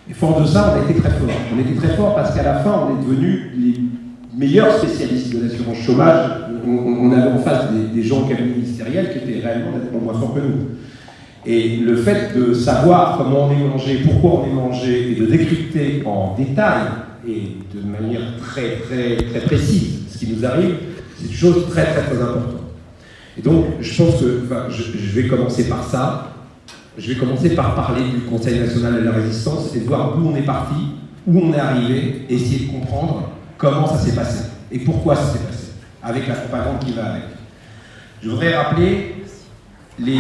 Et fort de ça, on a été très fort. On a été très fort parce qu'à la fin, on est devenus les meilleurs spécialistes de l'assurance chômage. On avait en face des gens au cabinet ministériel qui étaient réellement nettement moins forts que nous. Et le fait de savoir comment on est mangé, pourquoi on est mangé, et de décrypter en détail et de manière très, très, très précise ce qui nous arrive, c'est une chose très, très, très importante. Et donc, je pense que je vais commencer par ça. Je vais commencer par parler du Conseil national de la résistance et de voir d'où on est parti, où on est arrivé, et essayer de comprendre comment ça s'est passé et pourquoi ça s'est passé, avec la propagande qui va avec. Je voudrais rappeler les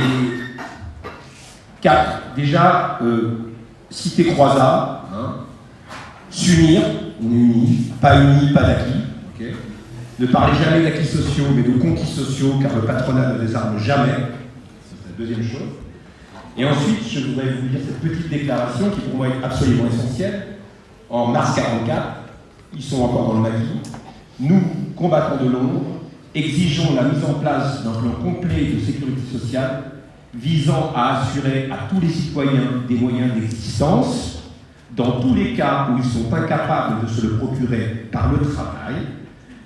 4, déjà, citer Croizat, hein, s'unir, on est unis, pas d'acquis, okay. Ne parlez jamais d'acquis sociaux, mais de conquis sociaux, car le patronat ne désarme jamais, c'est la deuxième chose. Et ensuite, je voudrais vous lire cette petite déclaration qui pour moi est absolument essentielle. En mars 1944, ils sont encore dans le maquis. Nous, combattants de l'ombre, exigeons la mise en place d'un plan complet de sécurité sociale visant à assurer à tous les citoyens des moyens d'existence, dans tous les cas où ils sont incapables de se le procurer par le travail.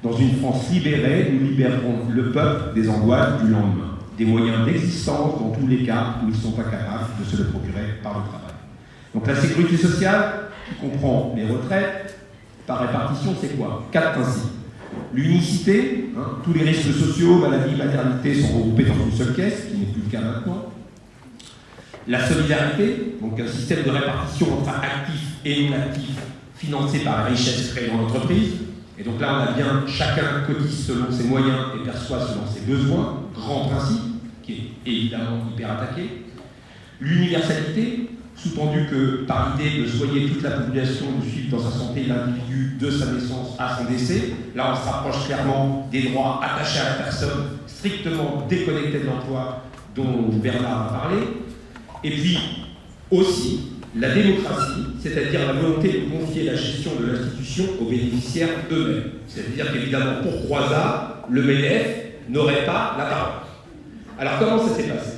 Dans une France libérée, nous libérerons le peuple des angoisses du lendemain. Des moyens d'existence dans tous les cas où ils sont incapables de se le procurer par le travail. Donc la sécurité sociale, qui comprend les retraites, par répartition, c'est quoi? 4 principes. L'unicité, hein, tous les risques sociaux, maladies, maternité sont regroupés dans une seule caisse, ce qui n'est plus le cas maintenant. La solidarité, donc un système de répartition entre actifs et non actifs, financé par la richesse créée dans l'entreprise. Et donc là, on a bien chacun cotise selon ses moyens et perçoit selon ses besoins, grand principe, qui est évidemment hyper attaqué. L'universalité, sous-tendu que par l'idée de soigner toute la population, de suivre dans sa santé l'individu de sa naissance à son décès. Là, on se rapproche clairement des droits attachés à la personne, strictement déconnectés de l'emploi, dont Bernard a parlé. Et puis, aussi, la démocratie, c'est-à-dire la volonté de confier la gestion de l'institution aux bénéficiaires eux-mêmes. C'est-à-dire qu'évidemment, pour Croizat, le MEDEF n'aurait pas la parole. Alors, comment ça s'est passé?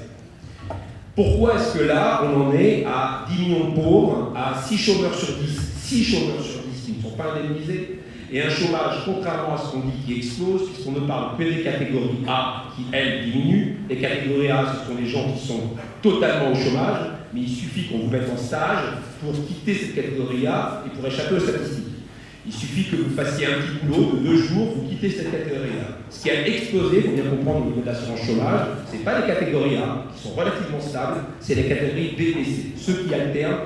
Pourquoi est-ce que là, on en est à 10 millions de pauvres, à 6 chômeurs sur 10 qui ne sont pas indemnisés, et un chômage, contrairement à ce qu'on dit, qui explose, puisqu'on ne parle que des catégories A qui, elles, diminuent. Les catégories A, ce sont les gens qui sont totalement au chômage, mais il suffit qu'on vous mette en stage pour quitter cette catégorie A et pour échapper aux statistiques. Il suffit que vous fassiez un petit boulot de 2 jours, vous quittez cette catégorie-là. Ce qui a explosé, il faut bien comprendre au niveau de l'assurance chômage, ce n'est pas les catégories A, qui sont relativement stables, c'est les catégories B et C, ceux qui alternent,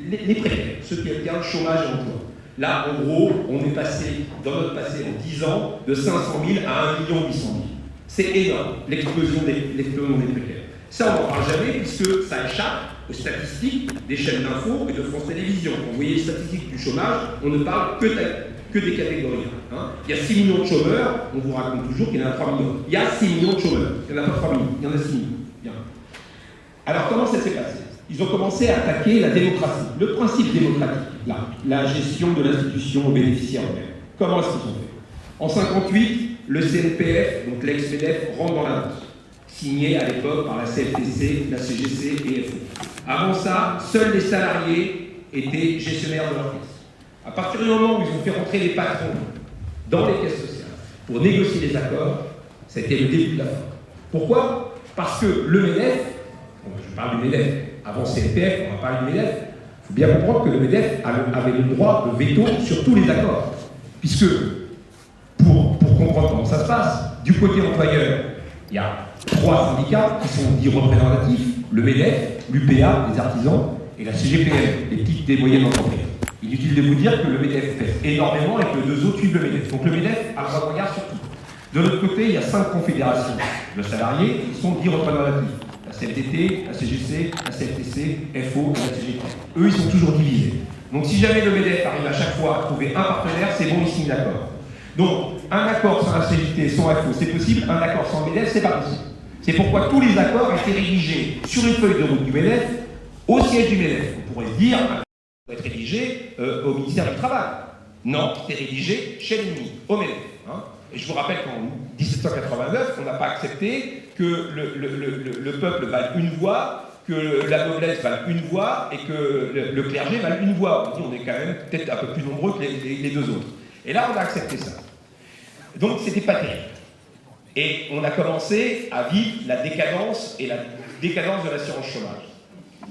les précaires, ceux qui alternent chômage et emploi. Là, en gros, on est passé, dans notre passé, en 10 ans, de 500 000 à 1 800 000. C'est énorme, l'explosion des précaires. Ça, on n'en parle jamais, puisque ça échappe aux statistiques des chaînes d'infos et de France Télévisions. Quand vous voyez les statistiques du chômage, on ne parle que des catégories. Hein. Il y a 6 millions de chômeurs, on vous raconte toujours qu'il y en a 3 millions. Il y a 6 millions de chômeurs, il n'y en a pas 3 millions, il y en a 6 millions. Bien. Alors comment ça s'est passé? Ils ont commencé à attaquer la démocratie, le principe démocratique, là, la gestion de l'institution aux bénéficiaires eux-mêmes. Comment est-ce qu'ils ont fait? En 1958, le CNPF, donc l'ex-MEDEF, rentre dans la danse. Signé à l'époque par la CFTC, la CGC et FO. Avant ça, seuls les salariés étaient gestionnaires de leur caisse. À partir du moment où ils ont fait rentrer les patrons dans les caisses sociales pour négocier les accords, ça a été le début de la fin. Pourquoi? Parce que le MEDEF, je parle du MEDEF, avant CNPF, on va parler du MEDEF, il faut bien comprendre que le MEDEF avait le droit de veto sur tous les accords. Puisque, pour comprendre comment ça se passe, du côté employeur, il y a 3 syndicats qui sont dits représentatifs, le MEDEF, l'UPA, les artisans, et la CGPM, les petites et moyennes entreprises. Inutile de vous dire que le MEDEF fait énormément et que 2 autres suivent le MEDEF. Donc le MEDEF a le droit de regard sur tout. De l'autre côté, il y a 5 confédérations de salariés qui sont dits représentatifs. La CFDT, la CGC, la CFTC, FO et la CGT. Eux, ils sont toujours divisés. Donc si jamais le MEDEF arrive à chaque fois à trouver un partenaire, c'est bon, ils signent l'accord. Donc un accord sans la CGT, sans FO, c'est possible. Un accord sans MEDEF, c'est pas possible. C'est pourquoi tous les accords ont été rédigés sur une feuille de route du MEDEF, au siège du MEDEF. On pourrait se dire, être rédigé au ministère du Travail. Non, c'est rédigé chez l'ennemi, au MEDEF. Hein. Et je vous rappelle qu'en 1789, on n'a pas accepté que le peuple vaille une voix que la noblesse vale une voix et que le clergé vale une voix. On dit on est quand même peut-être un peu plus nombreux que les deux autres. Et là, on a accepté ça. Donc, c'était pas terrible. Et on a commencé à vivre la décadence et la décadence de l'assurance chômage.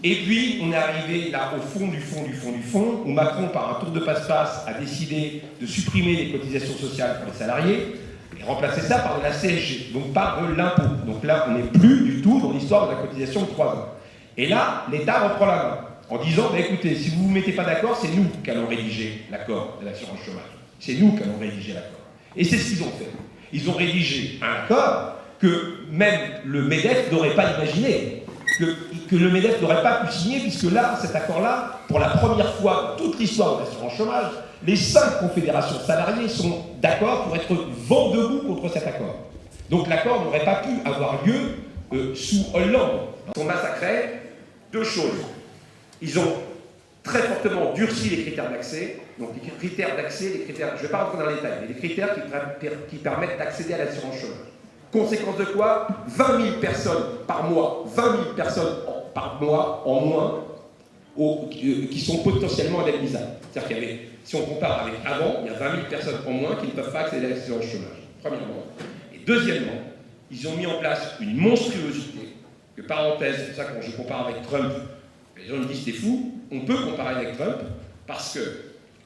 Et puis, on est arrivé là au fond du fond, où Macron, par un tour de passe-passe, a décidé de supprimer les cotisations sociales pour les salariés et remplacer ça par de la CSG, donc par de l'impôt. Donc là, on n'est plus du tout dans l'histoire de la cotisation de 3 ans. Et là, l'État reprend la main en disant bah, écoutez, si vous ne vous mettez pas d'accord, c'est nous qui allons rédiger l'accord de l'assurance chômage. C'est nous qui allons rédiger l'accord. Et c'est ce qu'ils ont fait. Ils ont rédigé un accord que même le MEDEF n'aurait pas imaginé. Que le MEDEF n'aurait pas pu signer, puisque là, cet accord-là, pour la première fois dans toute l'histoire de l'assurance chômage, les 5 confédérations salariées sont d'accord pour être vent debout contre cet accord. Donc l'accord n'aurait pas pu avoir lieu sous Hollande. Ils ont massacré 2 choses. Ils ont très fortement durci les critères d'accès. Donc les critères d'accès, je ne vais pas rentrer dans les détails, mais les critères qui permettent d'accéder à l'assurance chômage. Conséquence de quoi? 20 000 personnes par mois, 20 000 personnes par mois en moins qui sont potentiellement indemnisables. C'est-à-dire qu'il y avait, si on compare avec avant, il y a 20 000 personnes en moins qui ne peuvent pas accéder à l'assurance chômage. Premièrement. Et deuxièmement, ils ont mis en place une monstruosité, que parenthèse, c'est pour ça que quand je compare avec Trump, les gens me disent c'est fou, on peut comparer avec Trump, parce que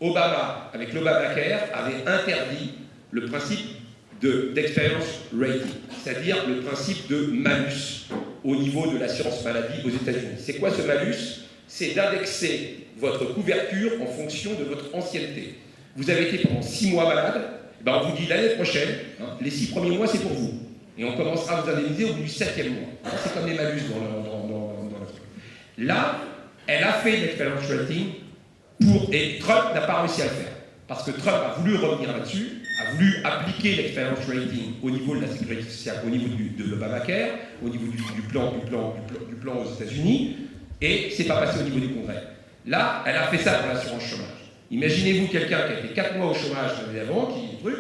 Obama, avec l'Obamacare, avait interdit le principe d'experience rating, c'est-à-dire le principe de malus au niveau de l'assurance maladie aux États-Unis. C'est quoi ce malus? C'est d'indexer votre couverture en fonction de votre ancienneté. Vous avez été pendant 6 mois malade, ben on vous dit l'année prochaine, les 6 premiers mois c'est pour vous. Et on commencera à vous indemniser au bout du 7e mois. C'est comme les malus dans le truc. Là, elle a fait l'experience rating et Trump n'a pas réussi à le faire. Parce que Trump a voulu revenir là-dessus, a voulu appliquer l'experience rating au niveau de la sécurité sociale, au niveau de l'Obamacare, au niveau du plan aux États-Unis, et c'est pas passé au niveau du Congrès. Là, elle a fait ça pour l'assurance chômage. Imaginez-vous quelqu'un qui a été 4 mois au chômage l'année avant, qui truc,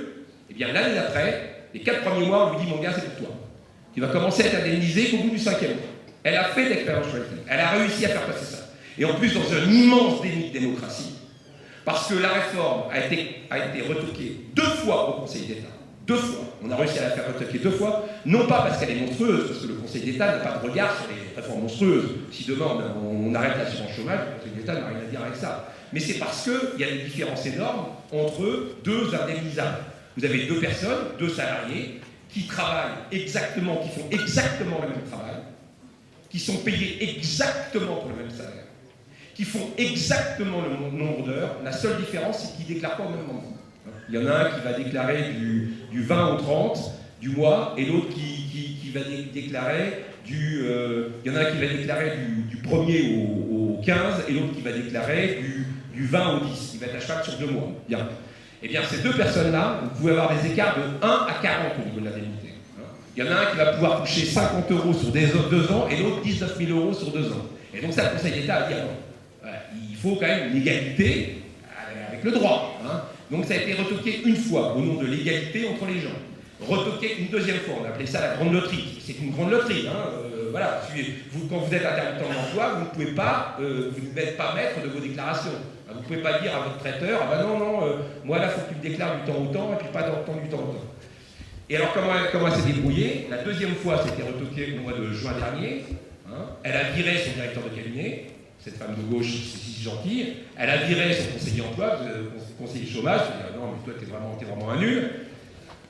et bien l'année d'après, les 4 premiers mois, on lui dit mon gars, c'est pour toi. Tu vas commencer à être indemnisé qu'au bout du 5e mois. Elle a fait l'experience rating, elle a réussi à faire passer ça. Et en plus, dans un immense déni de démocratie, parce que la réforme a été retoquée 2 fois au Conseil d'État. 2 fois. On a réussi à la faire retoquer 2 fois, non pas parce qu'elle est monstrueuse, parce que le Conseil d'État n'a pas de regard sur les réformes monstrueuses. Si demain on arrête l'assurance chômage, le Conseil d'État n'a rien à dire avec ça. Mais c'est parce qu'il y a des différences énormes entre 2 indemnisables. Vous avez 2 personnes, 2 salariés, qui travaillent exactement, qui font exactement le même travail, qui sont payés exactement pour le même salaire, qui font exactement le nombre d'heures. La seule différence, c'est qu'ils ne déclarent pas au même moment. Il y en a un qui va déclarer du 20 au 30 du mois, et l'autre qui va déclarer il y en a un qui va déclarer du 1er au 15, et l'autre qui va déclarer du 20 au 10. Il va être à cheval sur 2 mois. Bien. Eh bien, ces 2 personnes-là, vous pouvez avoir des écarts de 1 à 40 au niveau de l'indemnité. Il y en a un qui va pouvoir toucher 50 € sur 2 ans, et l'autre 19 000 € sur 2 ans. Et donc ça, le Conseil d'État a dit il faut quand même une égalité avec le droit. Donc ça a été retoqué une fois au nom de l'égalité entre les gens. Retoqué une 2e fois, on appelait ça la grande loterie. C'est une grande loterie. Voilà. Quand vous êtes intermittent d'emploi, vous ne pouvez pas, vous n'êtes pas maître de vos déclarations. Vous ne pouvez pas dire à votre traiteur, moi là, il faut que tu me déclares du temps au temps, et puis pas dans le temps du temps au temps. Et alors comment elle s'est débrouillée? La 2e fois, c'était retoqué au mois de juin dernier. Elle a viré son directeur de cabinet. Cette femme de gauche, c'est si gentille, elle a viré son conseiller emploi, conseiller chômage, elle a dit non mais toi t'es vraiment un nul.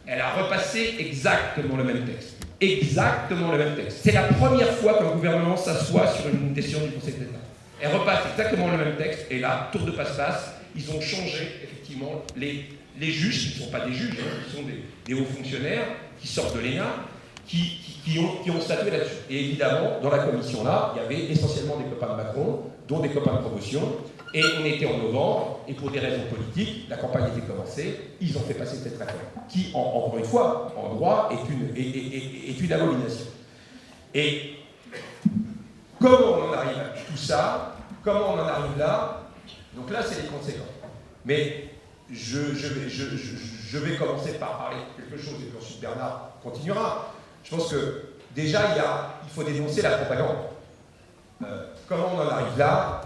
Elle a repassé exactement le même texte. Exactement le même texte. C'est la première fois qu'un gouvernement s'assoit sur une décision du Conseil d'État. Elle repasse exactement le même texte, et là, tour de passe-passe, ils ont changé effectivement les juges, qui ne sont pas des juges, qui sont des hauts fonctionnaires, qui sortent de l'ENA, qui ont statué là-dessus. Et évidemment, dans la commission-là, il y avait essentiellement des copains de Macron, dont des copains de promotion, et on était en novembre, et pour des raisons politiques, la campagne était commencée, ils ont fait passer cette réforme, qui, encore une fois, en droit, est une abomination. Et comment on en arrive à tout ça? Comment on en arrive là? Donc là, c'est les conséquences. Mais je vais commencer par parler de quelque chose, et puis ensuite Bernard continuera. Je pense que déjà, il faut dénoncer la propagande. Comment on en arrive là?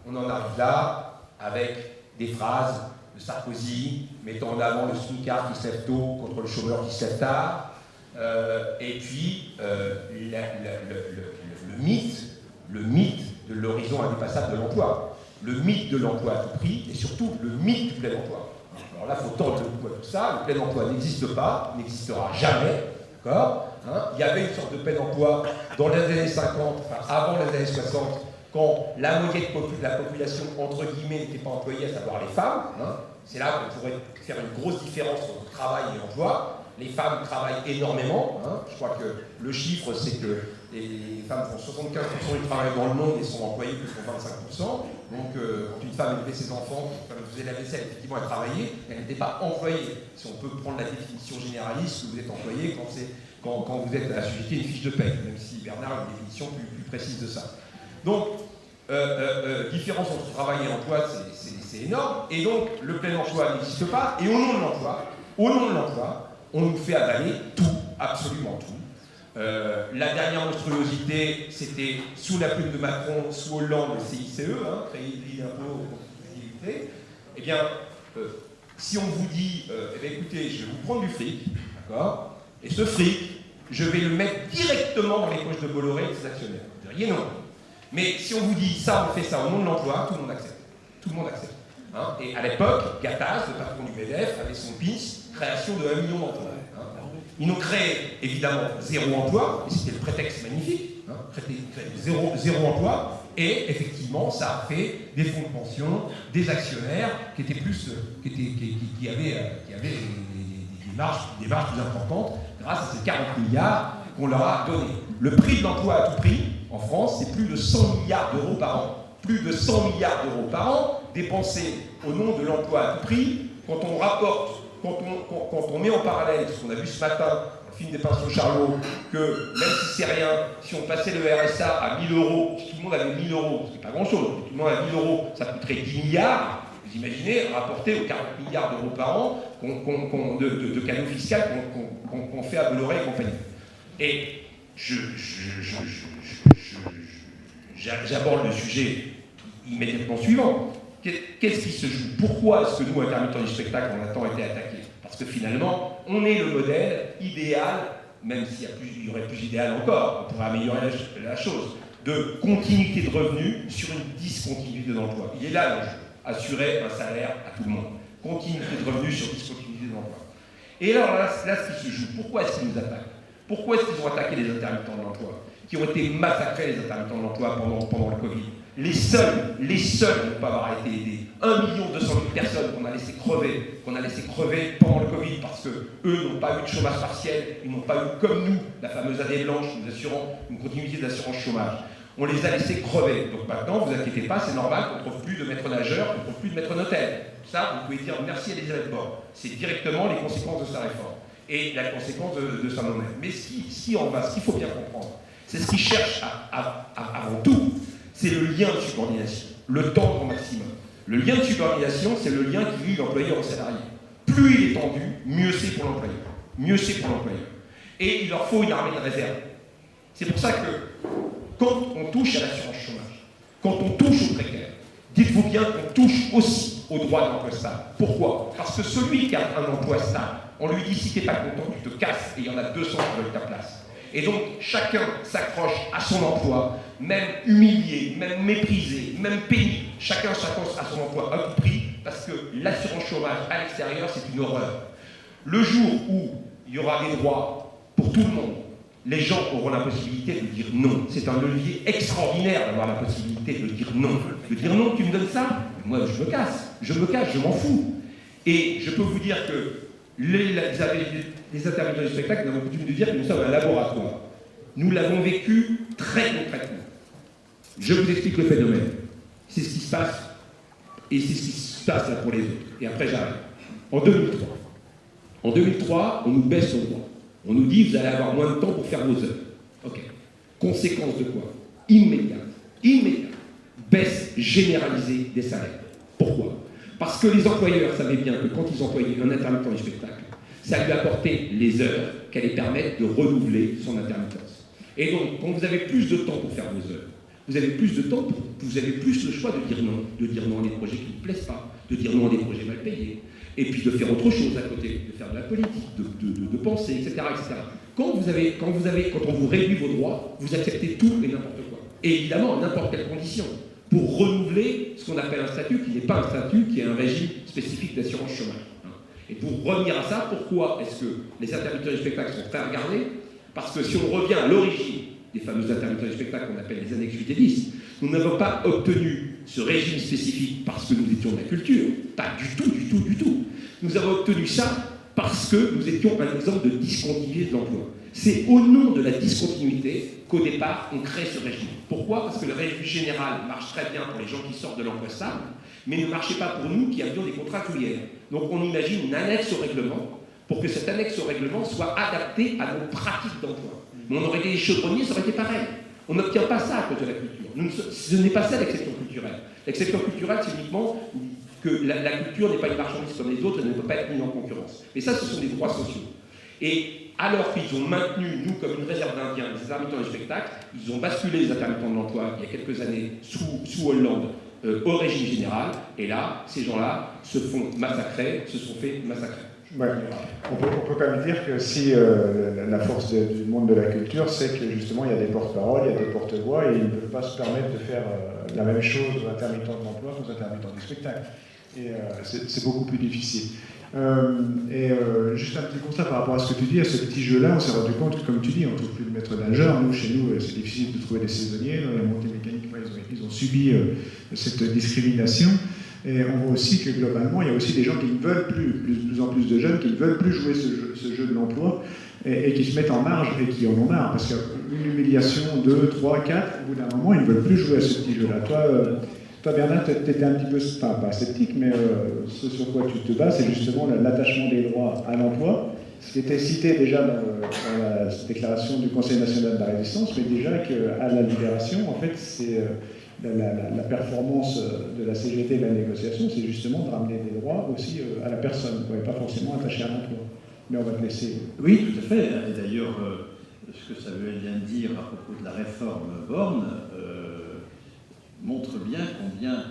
On en arrive là avec des phrases de Sarkozy mettant en avant le smicard qui se lève tôt contre le chômeur qui se lève tard, et puis le mythe de l'horizon indépassable de l'emploi, le mythe de l'emploi à tout prix, et surtout le mythe du plein emploi. Alors là, il faut tendre le coup à tout ça. Le plein emploi n'existe pas, n'existera jamais. D'accord, il y avait une sorte de plein emploi dans les années 50, enfin avant les années 60, quand la moitié de la population, entre guillemets, n'était pas employée, à savoir les femmes. C'est là qu'on pourrait faire une grosse différence entre travail et emploi. Les femmes travaillent énormément. Je crois que le chiffre, c'est que les femmes font 75% du travail dans le monde et sont employées que pour 25%. Donc, quand une femme élevait ses enfants, quand elle faisait la vaisselle, effectivement, elle travaillait, elle n'était pas employée. Si on peut prendre la définition généraliste, que vous êtes employé quand vous êtes assujetti à une fiche de paie, même si Bernard a une définition plus précise de ça. Donc, différence entre travail et emploi, c'est énorme. Et donc, le plein emploi n'existe pas. Et au nom de l'emploi, on nous fait avaler tout, absolument tout. La dernière monstruosité, c'était sous la plume de Macron, sous Hollande, le CICE, crédit d'impôt contre l'activité. Eh bien, si on vous dit, écoutez, je vais vous prendre du fric, d'accord, et ce fric, je vais le mettre directement dans les poches de Bolloré et de ses actionnaires. Vous diriez non. Mais si on vous dit ça, on fait ça au nom de l'emploi, tout le monde accepte. Tout le monde accepte. Et à l'époque, Gattaz, le patron du MEDEF, avait son pitch, création de 1 million d'emplois. Ils n'ont créé, évidemment, 0 emploi, et c'était le prétexte magnifique, zéro emploi, et effectivement, ça a fait des fonds de pension, des actionnaires qui étaient plus, qui avaient des marges plus importantes grâce à ces 40 milliards qu'on leur a donnés. Le prix de l'emploi à tout prix, en France, c'est plus de 100 milliards d'euros par an. Plus de 100 milliards d'euros par an dépensés au nom de l'emploi à tout prix. Quand on rapporte, quand on met en parallèle ce qu'on a vu ce matin dans le film des Pinceaux Charlot, que même si c'est rien, si on passait le RSA à 1 000 euros, si tout le monde avait 1 000 euros, ce qui n'est pas grand-chose, tout le monde a 1 000 euros, ça coûterait 10 milliards. Vous imaginez, rapporté aux 40 milliards d'euros par an de cadeaux fiscaux qu'on fait à Bolloré et compagnie. Et j'aborde le sujet immédiatement suivant. Qu'est-ce qui se joue? Pourquoi est-ce que nous, intermittents du spectacle, on a tant été attaqués? Parce que finalement, on est le modèle idéal, même s'il y aurait plus idéal encore, on pourrait améliorer la chose, de continuité de revenus sur une discontinuité d'emploi. Il est là l'enjeu, assurer un salaire à tout le monde. Continuité de revenus sur discontinuité d'emploi. Et alors là, ce qui se joue, pourquoi est-ce qu'ils nous attaquent? Pourquoi est-ce qu'ils ont attaqué les intermittents de l'emploi, qui ont été massacrés, les intermittents de l'emploi, pendant le Covid? Les seuls n'ont pas avoir été aidés. 1 200 000 personnes qu'on a laissé crever pendant le Covid parce qu'eux n'ont pas eu de chômage partiel, ils n'ont pas eu, comme nous, la fameuse année blanche, nous assurant une continuité d'assurance chômage. On les a laissés crever. Donc maintenant, vous inquiétez pas, c'est normal qu'on ne trouve plus de maître nageur, qu'on ne trouve plus de maître notaire. Ça, vous pouvez dire merci à Elisabeth Borne. C'est directement les conséquences de sa réforme et la conséquence de sa monnaie. Mais ce qu'il faut bien comprendre, c'est ce qu'ils cherchent avant tout, c'est le lien de subordination, le tendre au maximum. Le lien de subordination, c'est le lien qui lie l'employeur au salarié. Plus il est tendu, mieux c'est pour l'employeur. Et il leur faut une armée de réserve. C'est pour ça que quand on touche à l'assurance chômage, quand on touche au précaire, dites-vous bien qu'on touche aussi au droit d'emploi stable. Pourquoi? Parce que celui qui a un emploi stable, on lui dit si tu n'es pas content, tu te casses et il y en a 200 qui veulent ta place. Et donc, chacun s'accroche à son emploi, même humilié, même méprisé, même pénible. Chacun s'accroche à son emploi à tout prix, parce que l'assurance chômage à l'extérieur, c'est une horreur. Le jour où il y aura des droits pour tout le monde, les gens auront la possibilité de dire non. C'est un levier extraordinaire d'avoir la possibilité de dire non. De dire non, tu me donnes ça? Moi, je me casse, je m'en fous. Et je peux vous dire que les intermittents du spectacle n'avons coutume de dire que nous sommes un laboratoire. Nous l'avons vécu très concrètement. Je vous explique le phénomène. C'est ce qui se passe, et c'est ce qui se passe là pour les autres. Et après, j'arrête. En 2003, on nous baisse au droit. On nous dit, vous allez avoir moins de temps pour faire vos heures. OK. Conséquence de quoi? Immédiate. Baisse généralisée des salaires. Pourquoi? Parce que les employeurs savaient bien que quand ils employaient un intermittent du spectacle, ça lui apportait les heures qui allaient permettre de renouveler son intermittence. Et donc, quand vous avez plus de temps pour faire vos heures, Vous avez plus de temps, vous avez plus le choix de dire non à des projets qui ne vous plaisent pas, de dire non à des projets mal payés, et puis de faire autre chose à côté, de faire de la politique, de penser, etc., etc. Quand on vous réduit vos droits, vous acceptez tout et n'importe quoi. Et évidemment, à n'importe quelle condition, pour renouveler ce qu'on appelle un statut qui n'est pas un statut, qui est un régime spécifique d'assurance chômage. Et pour revenir à ça, pourquoi est-ce que les intermittents du spectacle sont très regardés? Parce que si on revient à l'origine des fameux intermittents du spectacle qu'on appelle les annexes 8 et 10, nous n'avons pas obtenu ce régime spécifique parce que nous étions de la culture, pas du tout. Nous avons obtenu ça parce que nous étions un exemple de discontinuité de l'emploi. C'est au nom de la discontinuité qu'au départ, on crée ce régime. Pourquoi? Parce que le régime général marche très bien pour les gens qui sortent de l'emploi stable, mais ne marchait pas pour nous qui avions des contrats coulières. Donc on imagine une annexe au règlement pour que cette annexe au règlement soit adaptée à nos pratiques d'emploi. Mais on aurait été des chaudronniers, ça aurait été pareil. On n'obtient pas ça à cause de la culture. Ce n'est pas ça l'exception culturelle. L'exception culturelle, c'est uniquement que la culture n'est pas une marchandise comme les autres et ne peut pas être mise en concurrence. Mais ça, ce sont des droits sociaux. Et alors qu'ils ont maintenu, nous, comme une réserve d'Indiens, les intermittents du spectacle, ils ont basculé les intermittents de l'emploi il y a quelques années sous Hollande au régime général. Et là, ces gens-là se sont fait massacrer. Ouais. On peut quand même dire que si la force du monde de la culture, c'est que justement il y a des porte-paroles, il y a des porte-voix, et ils ne peuvent pas se permettre de faire la même chose aux intermittents de l'emploi qu'aux intermittents du spectacle. Et c'est beaucoup plus difficile. Juste un petit constat par rapport à ce que tu dis, à ce petit jeu-là, on s'est rendu compte que, comme tu dis, on ne trouve plus de maître nageur. Nous, chez nous, c'est difficile de trouver des saisonniers. Dans la montée mécanique, ils ont subi cette discrimination. Et on voit aussi que globalement, il y a aussi des gens qui ne veulent plus, de plus en plus de jeunes, qui ne veulent plus jouer ce jeu de l'emploi et qui se mettent en marge et qui en ont marre. Parce qu'une humiliation, 2, 3, 4, au bout d'un moment, ils ne veulent plus jouer à ce petit jeu-là. Toi, Bernard, tu étais un petit peu, enfin pas sceptique, mais ce sur quoi tu te bats, c'est justement l'attachement des droits à l'emploi, ce qui était cité déjà dans la déclaration du Conseil national de la résistance, mais déjà qu'à la libération, en fait, c'est la performance de la CGT et de la négociation, c'est justement de ramener des droits aussi à la personne, pas forcément attaché à l'emploi. Mais on va te laisser. Oui, tout à fait. Et d'ailleurs, ce que Samuel vient de dire à propos de la réforme Borne montre bien combien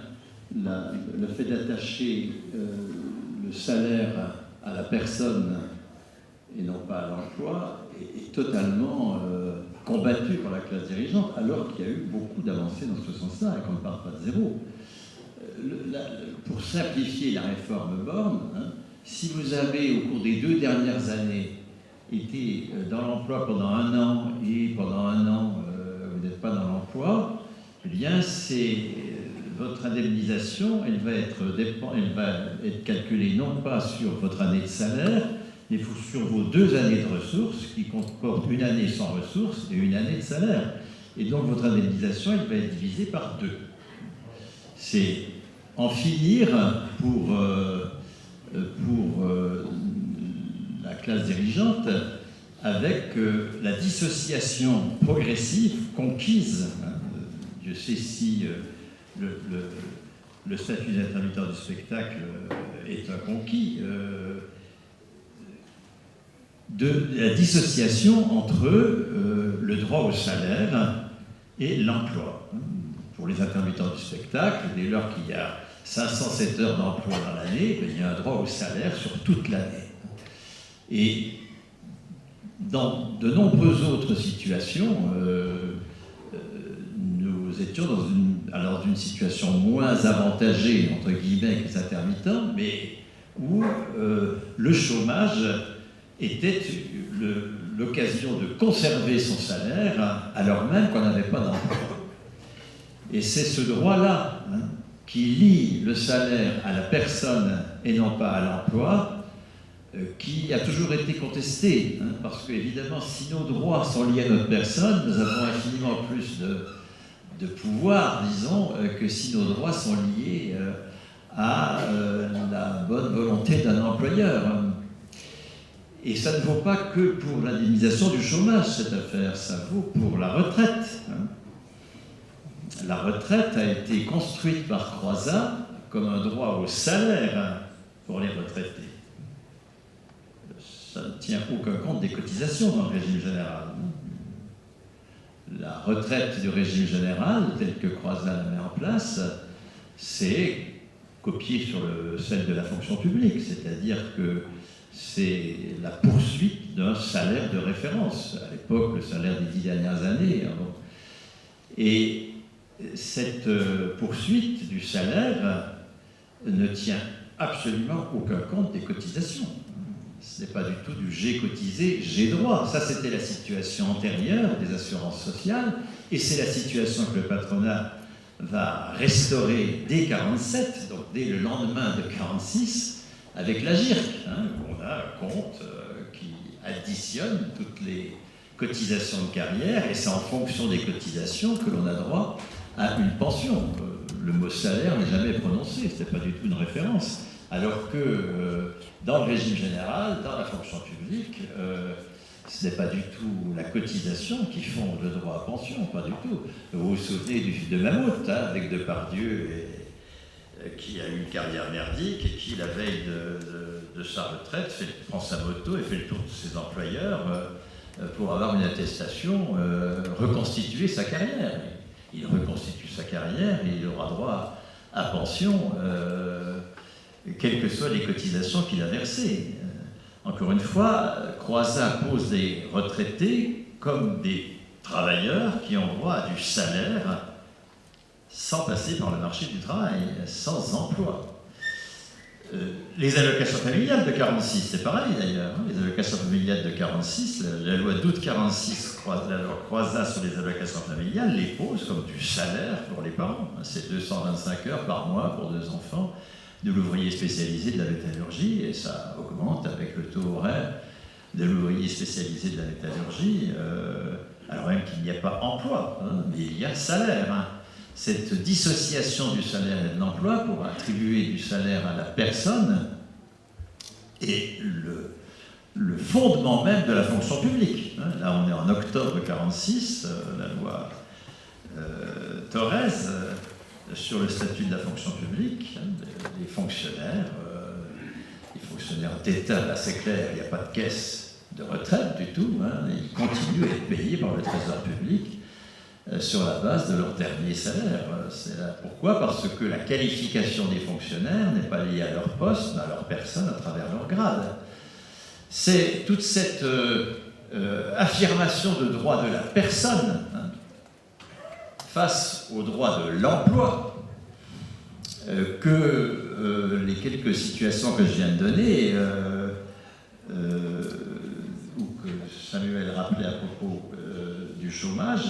le fait d'attacher le salaire à la personne et non pas à l'emploi est totalement combattu par la classe dirigeante, alors qu'il y a eu beaucoup d'avancées dans ce sens-là et qu'on ne part pas de zéro. Pour simplifier la réforme Borne, si vous avez, au cours des 2 dernières années, été dans l'emploi pendant 1 an et pendant 1 an, vous n'êtes pas dans l'emploi, eh bien, votre indemnisation, elle va être calculée non pas sur votre année de salaire, mais sur vos 2 années de ressources, qui comportent 1 année sans ressources et 1 année de salaire. Et donc, votre indemnisation, elle va être divisée par 2. C'est en finir pour la classe dirigeante avec la dissociation progressive conquise. Je sais si le statut d'intermittent du spectacle est un conquis, de la dissociation entre le droit au salaire et l'emploi. Pour les intermittents du spectacle, dès lors qu'il y a 507 heures d'emploi dans l'année, il y a un droit au salaire sur toute l'année. Et dans de nombreuses autres situations, nous étions dans une situation moins avantagée, entre guillemets, que les intermittents, mais où le chômage était l'occasion de conserver son salaire alors même qu'on n'avait pas d'emploi. Et c'est ce droit-là qui lie le salaire à la personne et non pas à l'emploi, qui a toujours été contesté, parce qu'évidemment, si nos droits sont liés à notre personne, nous avons infiniment plus de pouvoir, disons, que si nos droits sont liés à la bonne volonté d'un employeur. Et ça ne vaut pas que pour l'indemnisation du chômage, cette affaire, ça vaut pour la retraite. La retraite a été construite par Croizat comme un droit au salaire pour les retraités. Ça ne tient aucun compte des cotisations dans le régime général. la retraite du régime général, telle que Croizat la met en place, c'est copié sur celle de la fonction publique, c'est-à-dire que c'est la poursuite d'un salaire de référence. À l'époque, le salaire des 10 dernières années. Et cette poursuite du salaire ne tient absolument aucun compte des cotisations. Ce n'est pas du tout du j'ai cotisé, j'ai droit. Ça, c'était la situation antérieure des assurances sociales, et c'est la situation que le patronat va restaurer dès 1947, donc dès le lendemain de 1946, avec la GIRC. On a un compte qui additionne toutes les cotisations de carrière, et c'est en fonction des cotisations que l'on a droit à une pension. Le mot salaire n'est jamais prononcé, ce n'est pas du tout une référence. Alors que dans le régime général, dans la fonction publique, ce n'est pas du tout la cotisation qui fonde le droit à pension, pas du tout. Vous vous souvenez du film de Mammouth, avec Depardieu, qui a eu une carrière merdique et qui, la veille de sa retraite, prend sa moto et fait le tour de ses employeurs pour avoir une attestation, reconstituer sa carrière. Il reconstitue sa carrière et il aura droit à pension, quelles que soient les cotisations qu'il a versées. Encore une fois, Croizat pose des retraités comme des travailleurs qui ont droit à du salaire sans passer par le marché du travail, sans emploi. Les allocations familiales de 1946, c'est pareil d'ailleurs. Les allocations familiales de 1946, la loi d'août 1946, la loi Croizat sur les allocations familiales, les pose comme du salaire pour les parents. C'est 225 heures par mois pour 2 enfants de l'ouvrier spécialisé de la métallurgie, et ça augmente avec le taux horaire de l'ouvrier spécialisé de la métallurgie, alors même qu'il n'y a pas emploi, mais il y a salaire. Cette dissociation du salaire et de l'emploi pour attribuer du salaire à la personne est le fondement même de la fonction publique. Là, on est en octobre 1946, la loi Thorez sur le statut de la fonction publique, les fonctionnaires d'État, là c'est clair, il n'y a pas de caisse de retraite du tout, ils continuent à être payés par le Trésor public sur la base de leur dernier salaire. Pourquoi ? Parce que la qualification des fonctionnaires n'est pas liée à leur poste, mais à leur personne à travers leur grade. C'est toute cette affirmation de droit de la personne face au droit de l'emploi que les quelques situations que je viens de donner, ou que Samuel rappelait à propos du chômage,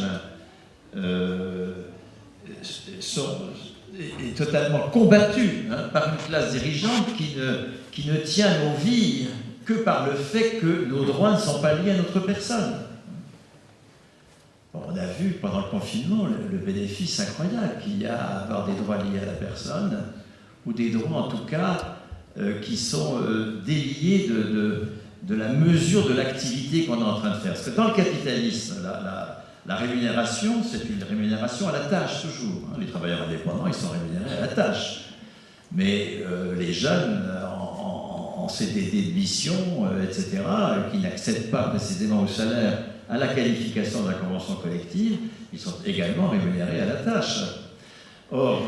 est totalement combattu par une classe dirigeante qui ne tient nos vies que par le fait que nos droits ne sont pas liés à notre personne. Bon, on a vu pendant le confinement le bénéfice incroyable qu'il y a à avoir des droits liés à la personne, ou des droits en tout cas qui sont déliés de la mesure de l'activité qu'on est en train de faire. Parce que dans le capitalisme, la rémunération, c'est une rémunération à la tâche, toujours. Les travailleurs indépendants, ils sont rémunérés à la tâche. Mais les jeunes en CDD de mission, etc., qui n'accèdent pas précisément au salaire, à la qualification de la convention collective, ils sont également rémunérés à la tâche. Or,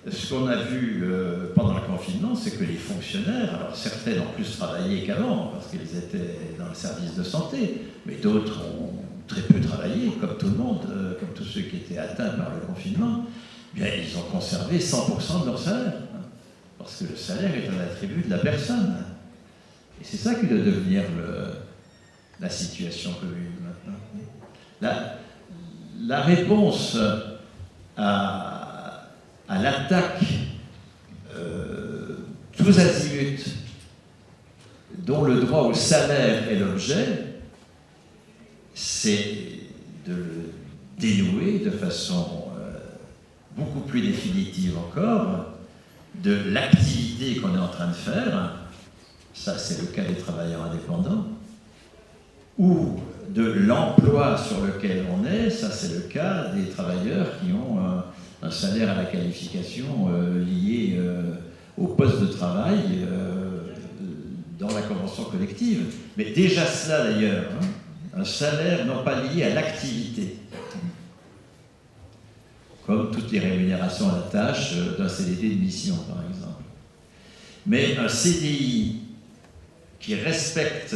ce qu'on a vu pendant le confinement, c'est que les fonctionnaires, alors certains ont plus travaillé qu'avant, parce qu'ils étaient dans le service de santé, mais d'autres ont très peu travaillé, comme tout le monde, comme tous ceux qui étaient atteints par le confinement, bien, ils ont conservé 100% de leur salaire, parce que le salaire est un attribut de la personne. Et c'est ça qui doit devenir la situation commune maintenant. La réponse à l'attaque tous azimuts dont le droit au salaire est l'objet, c'est de le dénouer de façon beaucoup plus définitive encore de l'activité qu'on est en train de faire, ça c'est le cas des travailleurs indépendants, ou de l'emploi sur lequel on est, ça c'est le cas des travailleurs qui ont un salaire à la qualification lié au poste de travail dans la convention collective. Mais déjà cela d'ailleurs, un salaire non pas lié à l'activité, comme toutes les rémunérations à la tâche d'un CDD de mission, par exemple. Mais un CDI qui respecte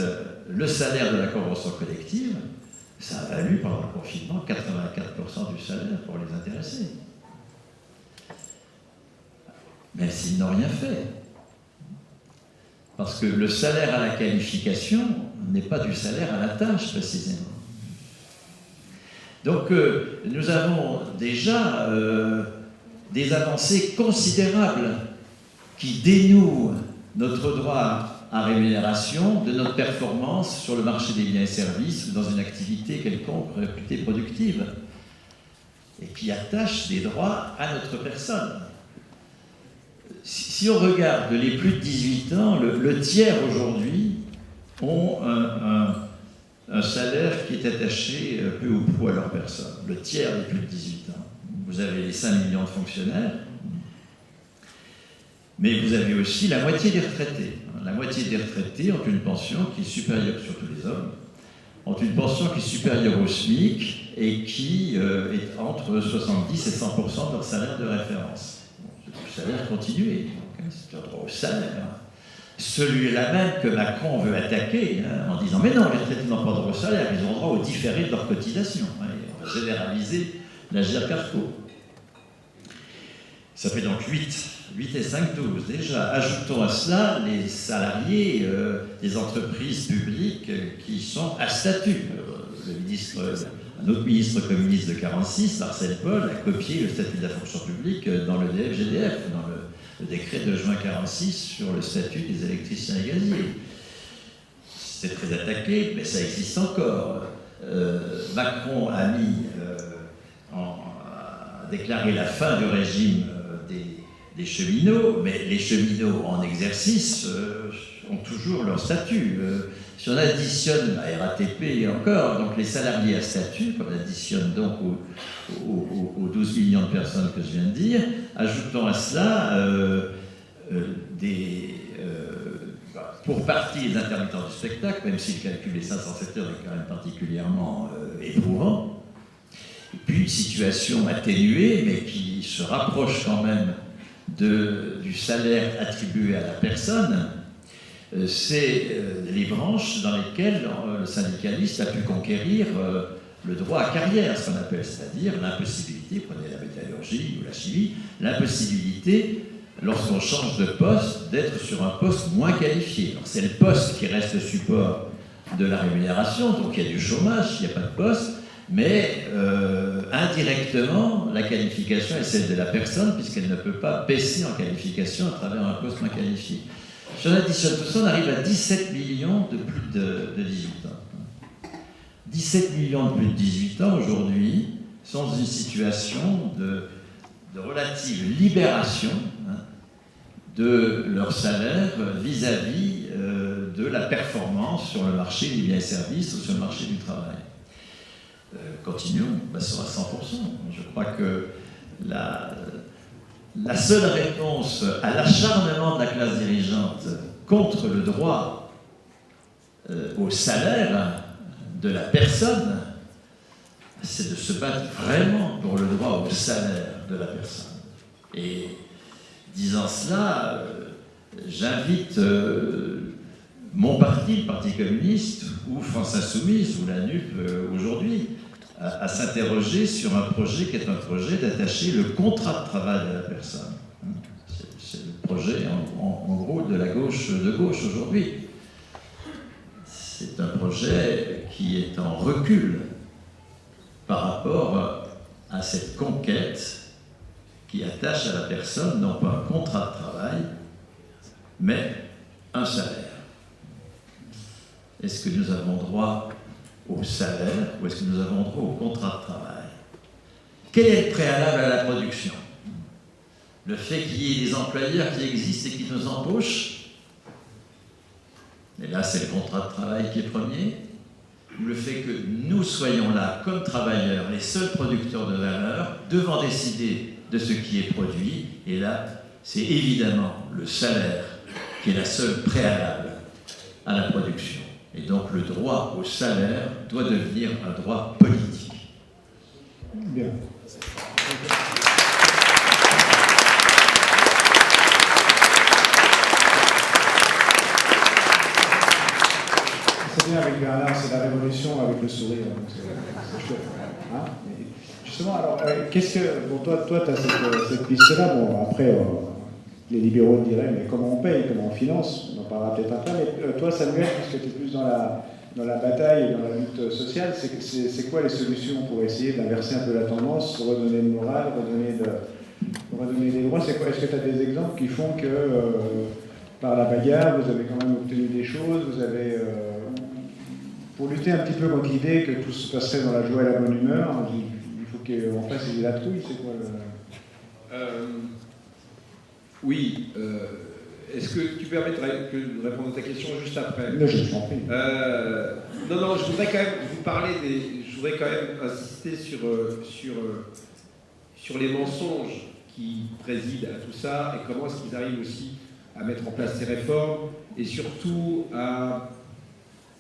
le salaire de la convention collective, ça a valu pendant le confinement 84% du salaire pour les intéressés. Même s'ils n'ont rien fait. Parce que le salaire à la qualification n'est pas du salaire à la tâche, précisément. Donc, nous avons déjà des avancées considérables qui dénouent notre droit à rémunération de notre performance sur le marché des biens et services ou dans une activité quelconque réputée productive et qui attachent des droits à notre personne. Si on regarde les plus de 18 ans, le tiers aujourd'hui ont un salaire qui est attaché peu ou prou à leur personne. Le tiers des plus de 18 ans. Vous avez les 5 millions de fonctionnaires, mais vous avez aussi la moitié des retraités. La moitié des retraités ont une pension qui est supérieure, surtout les hommes, ont une pension qui est supérieure au SMIC et qui est entre 70 et 100% de leur salaire de référence. Le salaire continué, donc, c'est un droit au salaire. Celui-là même que Macron veut attaquer en disant « Mais non, les retraités n'ont pas droit au salaire, ils ont droit au différé de leur cotisation. » On va généraliser la GER-CARCO. Ça fait donc 8 et 5, 12. Déjà, ajoutons à cela les salariés des entreprises publiques qui sont à statut. Un autre ministre communiste de 1946, Marcel Paul, a copié le statut de la fonction publique dans le DF-GDF, dans le décret de juin 1946 sur le statut des électriciens et gaziers. C'est très attaqué, mais ça existe encore. Macron a déclaré la fin du régime des cheminots, mais les cheminots en exercice ont toujours leur statut. Si on additionne la RATP et encore, donc les salariés à statut, qu'on additionne donc aux 12 millions de personnes que je viens de dire, ajoutons à cela pour partie les intermittents du spectacle, même si le calcul des 507 heures est quand même particulièrement éprouvant, et puis une situation atténuée, mais qui se rapproche quand même du salaire attribué à la personne, c'est les branches dans lesquelles le syndicaliste a pu conquérir le droit à carrière, ce qu'on appelle, c'est-à-dire l'impossibilité, prenez la métallurgie ou la chimie, l'impossibilité, lorsqu'on change de poste, d'être sur un poste moins qualifié. Alors, c'est le poste qui reste le support de la rémunération, donc il y a du chômage, il n'y a pas de poste, mais indirectement, la qualification est celle de la personne, puisqu'elle ne peut pas baisser en qualification à travers un poste moins qualifié. Si on additionne tout ça, on arrive à 17 millions de plus de 18 ans. 17 millions de plus de 18 ans aujourd'hui sont dans une situation de relative libération de leur salaire vis-à-vis de la performance sur le marché des biens et services ou sur le marché du travail. Continuons, passons à 100%. Je crois que la seule réponse à l'acharnement de la classe dirigeante contre le droit au salaire de la personne, c'est de se battre vraiment pour le droit au salaire de la personne. Et disant cela, j'invite mon parti, le Parti communiste, ou France Insoumise, ou la NUP aujourd'hui, à s'interroger sur un projet qui est un projet d'attacher le contrat de travail à la personne. C'est le projet, en gros, de la gauche de gauche aujourd'hui. C'est un projet qui est en recul par rapport à cette conquête qui attache à la personne non pas un contrat de travail, mais un salaire. Est-ce que nous avons droit au salaire ou est-ce que nous avons droit au contrat de travail? Quel est le préalable à la production? Le fait qu'il y ait des employeurs qui existent et qui nous embauchent? Et là, c'est le contrat de travail qui est premier. Ou le fait que nous soyons là, comme travailleurs, les seuls producteurs de valeur, devant décider de ce qui est produit. Et là, c'est évidemment le salaire qui est la seule préalable à la production. Et donc le droit au salaire doit devenir un droit politique. Bien. C'est bien avec Bernard, c'est la révolution avec le sourire. Donc c'est chouette. Hein? Justement, alors, qu'est-ce que. Bon, toi tu as cette liste-là. Bon, après, les libéraux diraient, mais comment on paye, comment on finance? On en parlera peut-être après. Mais toi, Samuel, puisque tu es plus dans la bataille et dans la lutte sociale, c'est quoi les solutions pour essayer d'inverser un peu la tendance, redonner le moral, redonner des droits? Est-ce que tu as des exemples qui font que par la bagarre, vous avez quand même obtenu des choses, vous avez, pour lutter un petit peu contre l'idée que tout se passerait dans la joie et la bonne humeur, il faut qu'en face il y ait la trouille, c'est quoi Oui. Est-ce que tu permets de répondre à ta question juste après? Là, je t'en prie. Non, je voudrais quand même vous parler je voudrais quand même insister sur les mensonges qui président à tout ça et comment est-ce qu'ils arrivent aussi à mettre en place ces réformes et surtout à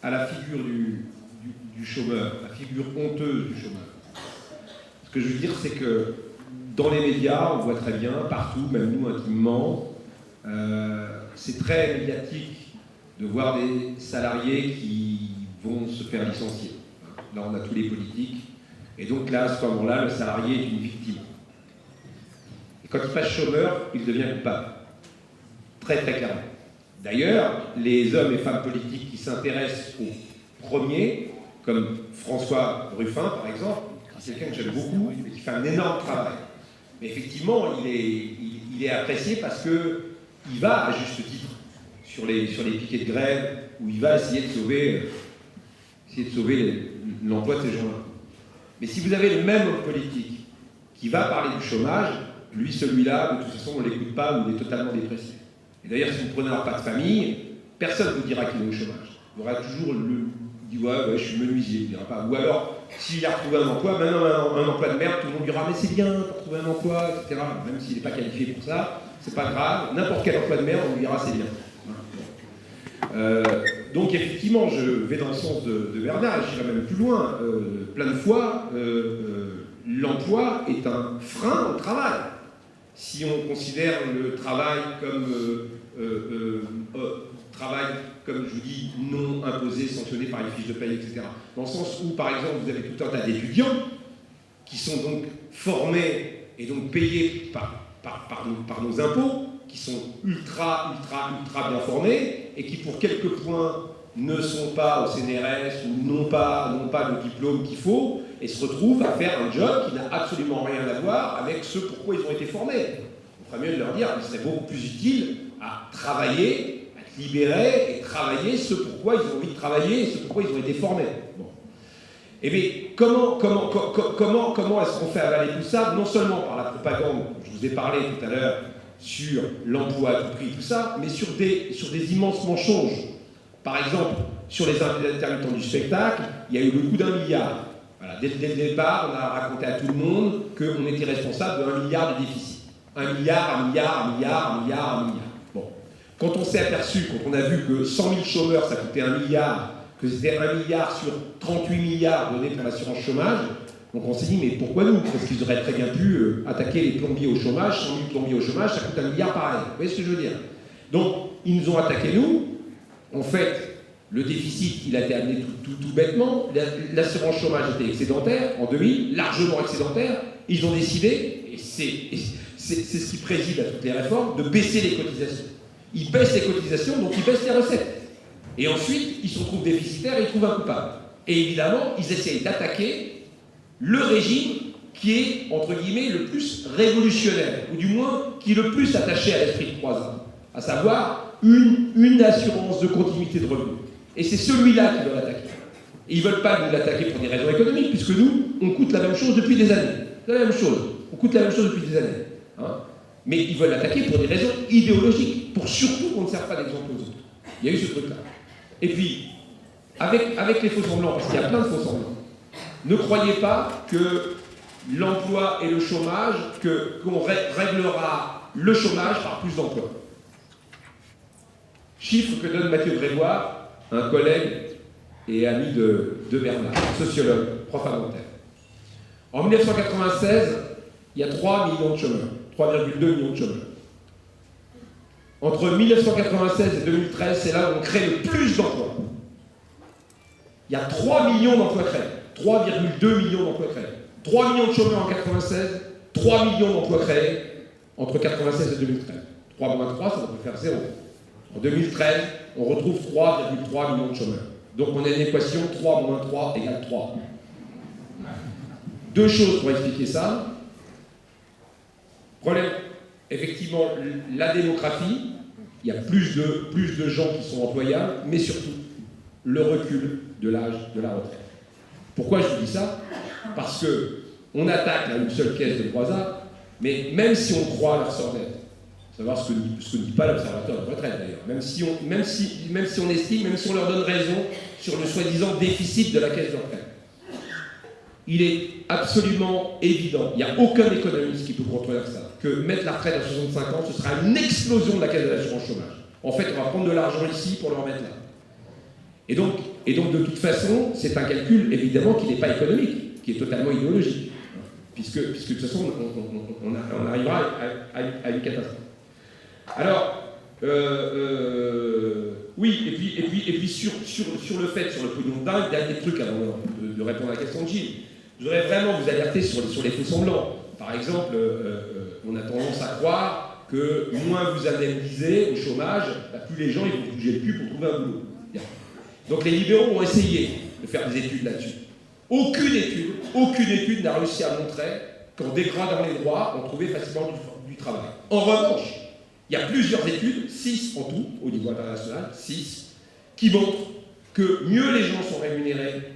la figure du chômeur, la figure honteuse du chômeur. Ce que je veux dire, c'est que dans les médias, on voit très bien, partout, même nous intimement, c'est très médiatique de voir des salariés qui vont se faire licencier. Là, on a tous les politiques. Et donc là, à ce moment-là, le salarié est une victime. Et quand il passe chômeur, il devient coupable. Très, très clairement. D'ailleurs, les hommes et femmes politiques qui s'intéressent aux premiers, comme François Ruffin, par exemple, c'est quelqu'un que j'aime beaucoup et qui fait un énorme travail. Mais effectivement, il est apprécié parce qu'il va, à juste titre, sur les piquets de grève, où il va essayer de sauver l'emploi de ces gens-là. Mais si vous avez le même homme politique qui va parler du chômage, lui, celui-là, de toute façon, on ne l'écoute pas ou il est totalement dépressif. Et d'ailleurs, si vous prenez un repas de famille, personne ne vous dira qu'il est au chômage. Il y aura toujours il dit ouais, je suis menuisier, il ne dira pas. Ou alors, s'il a retrouvé un emploi, maintenant un emploi de merde, tout le monde dira mais c'est bien pour trouver un emploi, etc. Même s'il n'est pas qualifié pour ça, c'est pas grave. N'importe quel emploi de merde, on lui dira c'est bien. Donc effectivement, je vais dans le sens de Bernard, j'irai même plus loin. Plein de fois, l'emploi est un frein au travail. Si on considère le travail comme je vous dis, non imposé, sanctionné par les fiches de paye, etc. Dans le sens où, par exemple, vous avez tout un tas d'étudiants qui sont donc formés et donc payés par nos impôts, qui sont ultra bien formés et qui, pour quelques points, ne sont pas au CNRS ou n'ont pas le diplôme qu'il faut et se retrouvent à faire un job qui n'a absolument rien à voir avec ce pourquoi ils ont été formés. On ferait mieux de leur dire qu'il serait beaucoup plus utile à travailler, à être libérés et travailler ce pourquoi ils ont envie de travailler et ce pourquoi ils ont été formés. Bon. Et bien, comment est-ce qu'on fait avaler tout ça? Non seulement par la propagande, je vous ai parlé tout à l'heure sur l'emploi à tout prix, tout ça, mais sur des immenses mensonges. Par exemple, sur les intermittents du spectacle, il y a eu le coût d'1 milliard. Voilà. Dès le départ, on a raconté à tout le monde qu'on était responsable de 1 milliard de déficit. 1 milliard. Bon. Quand on s'est aperçu, quand on a vu que 100 000 chômeurs, ça coûtait 1 milliard, que c'était 1 milliard sur 38 milliards donnés pour l'assurance chômage, donc on s'est dit, mais pourquoi nous? Parce qu'ils auraient très bien pu attaquer les plombiers au chômage, 100 000 plombiers au chômage, ça coûte 1 milliard pareil. Vous voyez ce que je veux dire? Donc, ils nous ont attaqué nous. En fait, le déficit, il a été amené tout bêtement. L'assurance chômage était excédentaire en 2000, largement excédentaire. Ils ont décidé, et c'est ce qui préside à toutes les réformes, de baisser les cotisations. Ils baissent les cotisations, donc ils baissent les recettes. Et ensuite, ils se retrouvent déficitaires et ils trouvent un coupable. Et évidemment, ils essayent d'attaquer le régime qui est, entre guillemets, le plus révolutionnaire, ou du moins qui est le plus attaché à l'esprit de croisade, à savoir une assurance de continuité de revenus. Et c'est celui-là qui veut l'attaquer. Et ils ne veulent pas nous l'attaquer pour des raisons économiques, puisque nous, on coûte la même chose depuis des années. C'est la même chose. On coûte la même chose depuis des années. Hein. Mais ils veulent l'attaquer pour des raisons idéologiques, pour surtout qu'on ne serve pas d'exemple aux autres. Il y a eu ce truc-là. Et puis, avec les faux semblants, parce qu'il y a plein de faux semblants, ne croyez pas que l'emploi et le chômage, qu'on réglera le chômage par plus d'emplois. Chiffre que donne Mathieu Grégoire, un collègue et ami de Bernard, sociologue, prof à Nanterre. En 1996, il y a 3 millions de chômeurs, 3,2 millions de chômeurs. Entre 1996 et 2013, c'est là où on crée le plus d'emplois. Il y a 3 millions d'emplois créés, 3,2 millions d'emplois créés. 3 millions de chômeurs en 1996, 3 millions d'emplois créés entre 1996 et 2013. 3 moins 3, ça peut faire 0. En 2013, on retrouve 3,3 millions de chômeurs. Donc on a une équation 3 moins 3 égale 3. Deux choses pour expliquer ça. Problème, effectivement, la démographie, il y a plus de gens qui sont employables, mais surtout le recul de l'âge de la retraite. Pourquoi je vous dis ça? Parce qu'on attaque à une seule caisse de Croizat, mais même si on croit à leur sort d'être, savoir ce que ne dit pas l'observatoire de retraite d'ailleurs, même si on estime, même si on leur donne raison sur le soi-disant déficit de la caisse de retraite, il est absolument évident, il n'y a aucun économiste qui peut contredire ça, que mettre la retraite à 65 ans, ce sera une explosion de la caisse de l'assurance chômage. En fait, on va prendre de l'argent ici pour le remettre là. Et donc, de toute façon, c'est un calcul, évidemment, qui n'est pas économique, qui est totalement idéologique. Puisque de toute façon, on arrivera à une catastrophe. Alors, oui, et puis sur le fait, sur le pognon de dingue, dernier truc avant de répondre à la question de Gilles. Je voudrais vraiment vous alerter sur les faux semblants. Par exemple, on a tendance à croire que moins vous indemnisez au chômage, plus les gens ils vont bouger le cul pour trouver un boulot. Bien. Donc les libéraux ont essayé de faire des études là-dessus. Aucune étude n'a réussi à montrer qu'en dégradant les droits, on trouvait facilement du travail. En revanche, il y a plusieurs études, 6 en tout, au niveau international, 6, qui montrent que mieux les gens sont rémunérés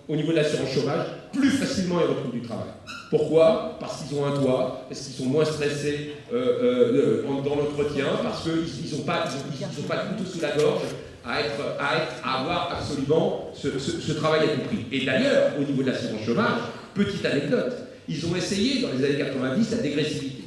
au niveau de l'assurance chômage, plus facilement ils retrouvent du travail. Pourquoi? Parce qu'ils ont un toit, parce qu'ils sont moins stressés dans l'entretien, parce qu'ils n'ont pas le couteau sous la gorge à avoir absolument ce travail à tout prix. Et d'ailleurs, au niveau de l'assurance chômage, petite anecdote, ils ont essayé dans les années 90 la dégressivité.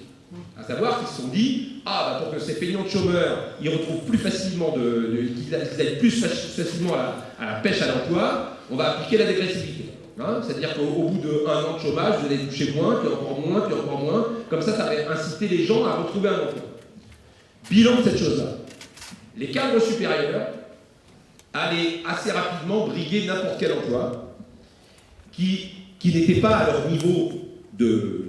À savoir qu'ils se sont dit, pour que ces peignants de chômeurs, ils retrouvent plus facilement, qu'ils aillent plus facilement à la pêche à l'emploi, on va appliquer la dégressivité. Hein, c'est-à-dire qu'au bout d'1 an de chômage, vous allez toucher moins, puis encore moins, puis encore moins. Comme ça va inciter les gens à retrouver un emploi. Bilan de cette chose-là. Les cadres supérieurs allaient assez rapidement briguer n'importe quel emploi qui n'était pas à leur niveau de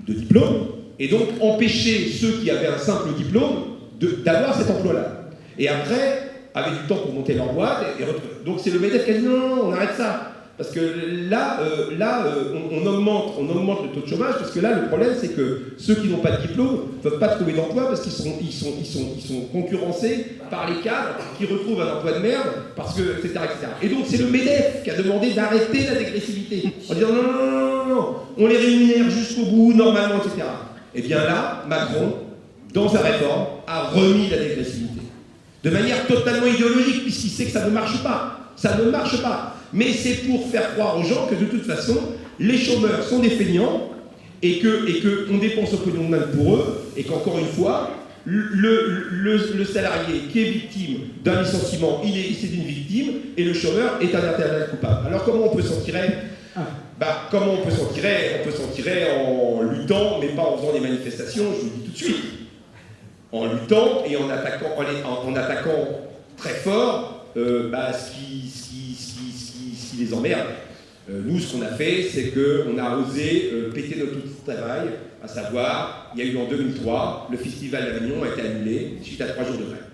diplôme, et donc empêcher ceux qui avaient un simple diplôme d'avoir cet emploi-là. Et après, avaient du temps pour monter leur boîte. Donc c'est le MEDEF qui a dit non, on arrête ça. Parce que là, on augmente le taux de chômage, parce que là, le problème, c'est que ceux qui n'ont pas de diplôme ne peuvent pas trouver d'emploi parce qu'ils sont concurrencés par les cadres qui retrouvent un emploi de merde, parce que, etc., etc. Et donc, c'est le MEDEF qui a demandé d'arrêter la dégressivité, en disant non, on les rémunère jusqu'au bout, normalement, etc. Et bien là, Macron, dans sa réforme, a remis la dégressivité. De manière totalement idéologique, puisqu'il sait que ça ne marche pas. Ça ne marche pas. Mais c'est pour faire croire aux gens que de toute façon, les chômeurs sont des feignants et qu'on dépense au pognon de main pour eux, et qu'encore une fois, le salarié qui est victime d'un licenciement, c'est une victime, et le chômeur est un intéressé coupable. Alors comment on peut s'en tirer? Comment on peut s'en tirer? On peut s'en tirer en luttant, mais pas en faisant des manifestations, je vous le dis tout de suite. En luttant et en attaquant très fort ce qui les emmerde. Nous, ce qu'on a fait, c'est qu'on a osé péter notre outil de travail, à savoir, il y a eu en 2003, le festival d'Avignon a été annulé suite à 3 jours de grève.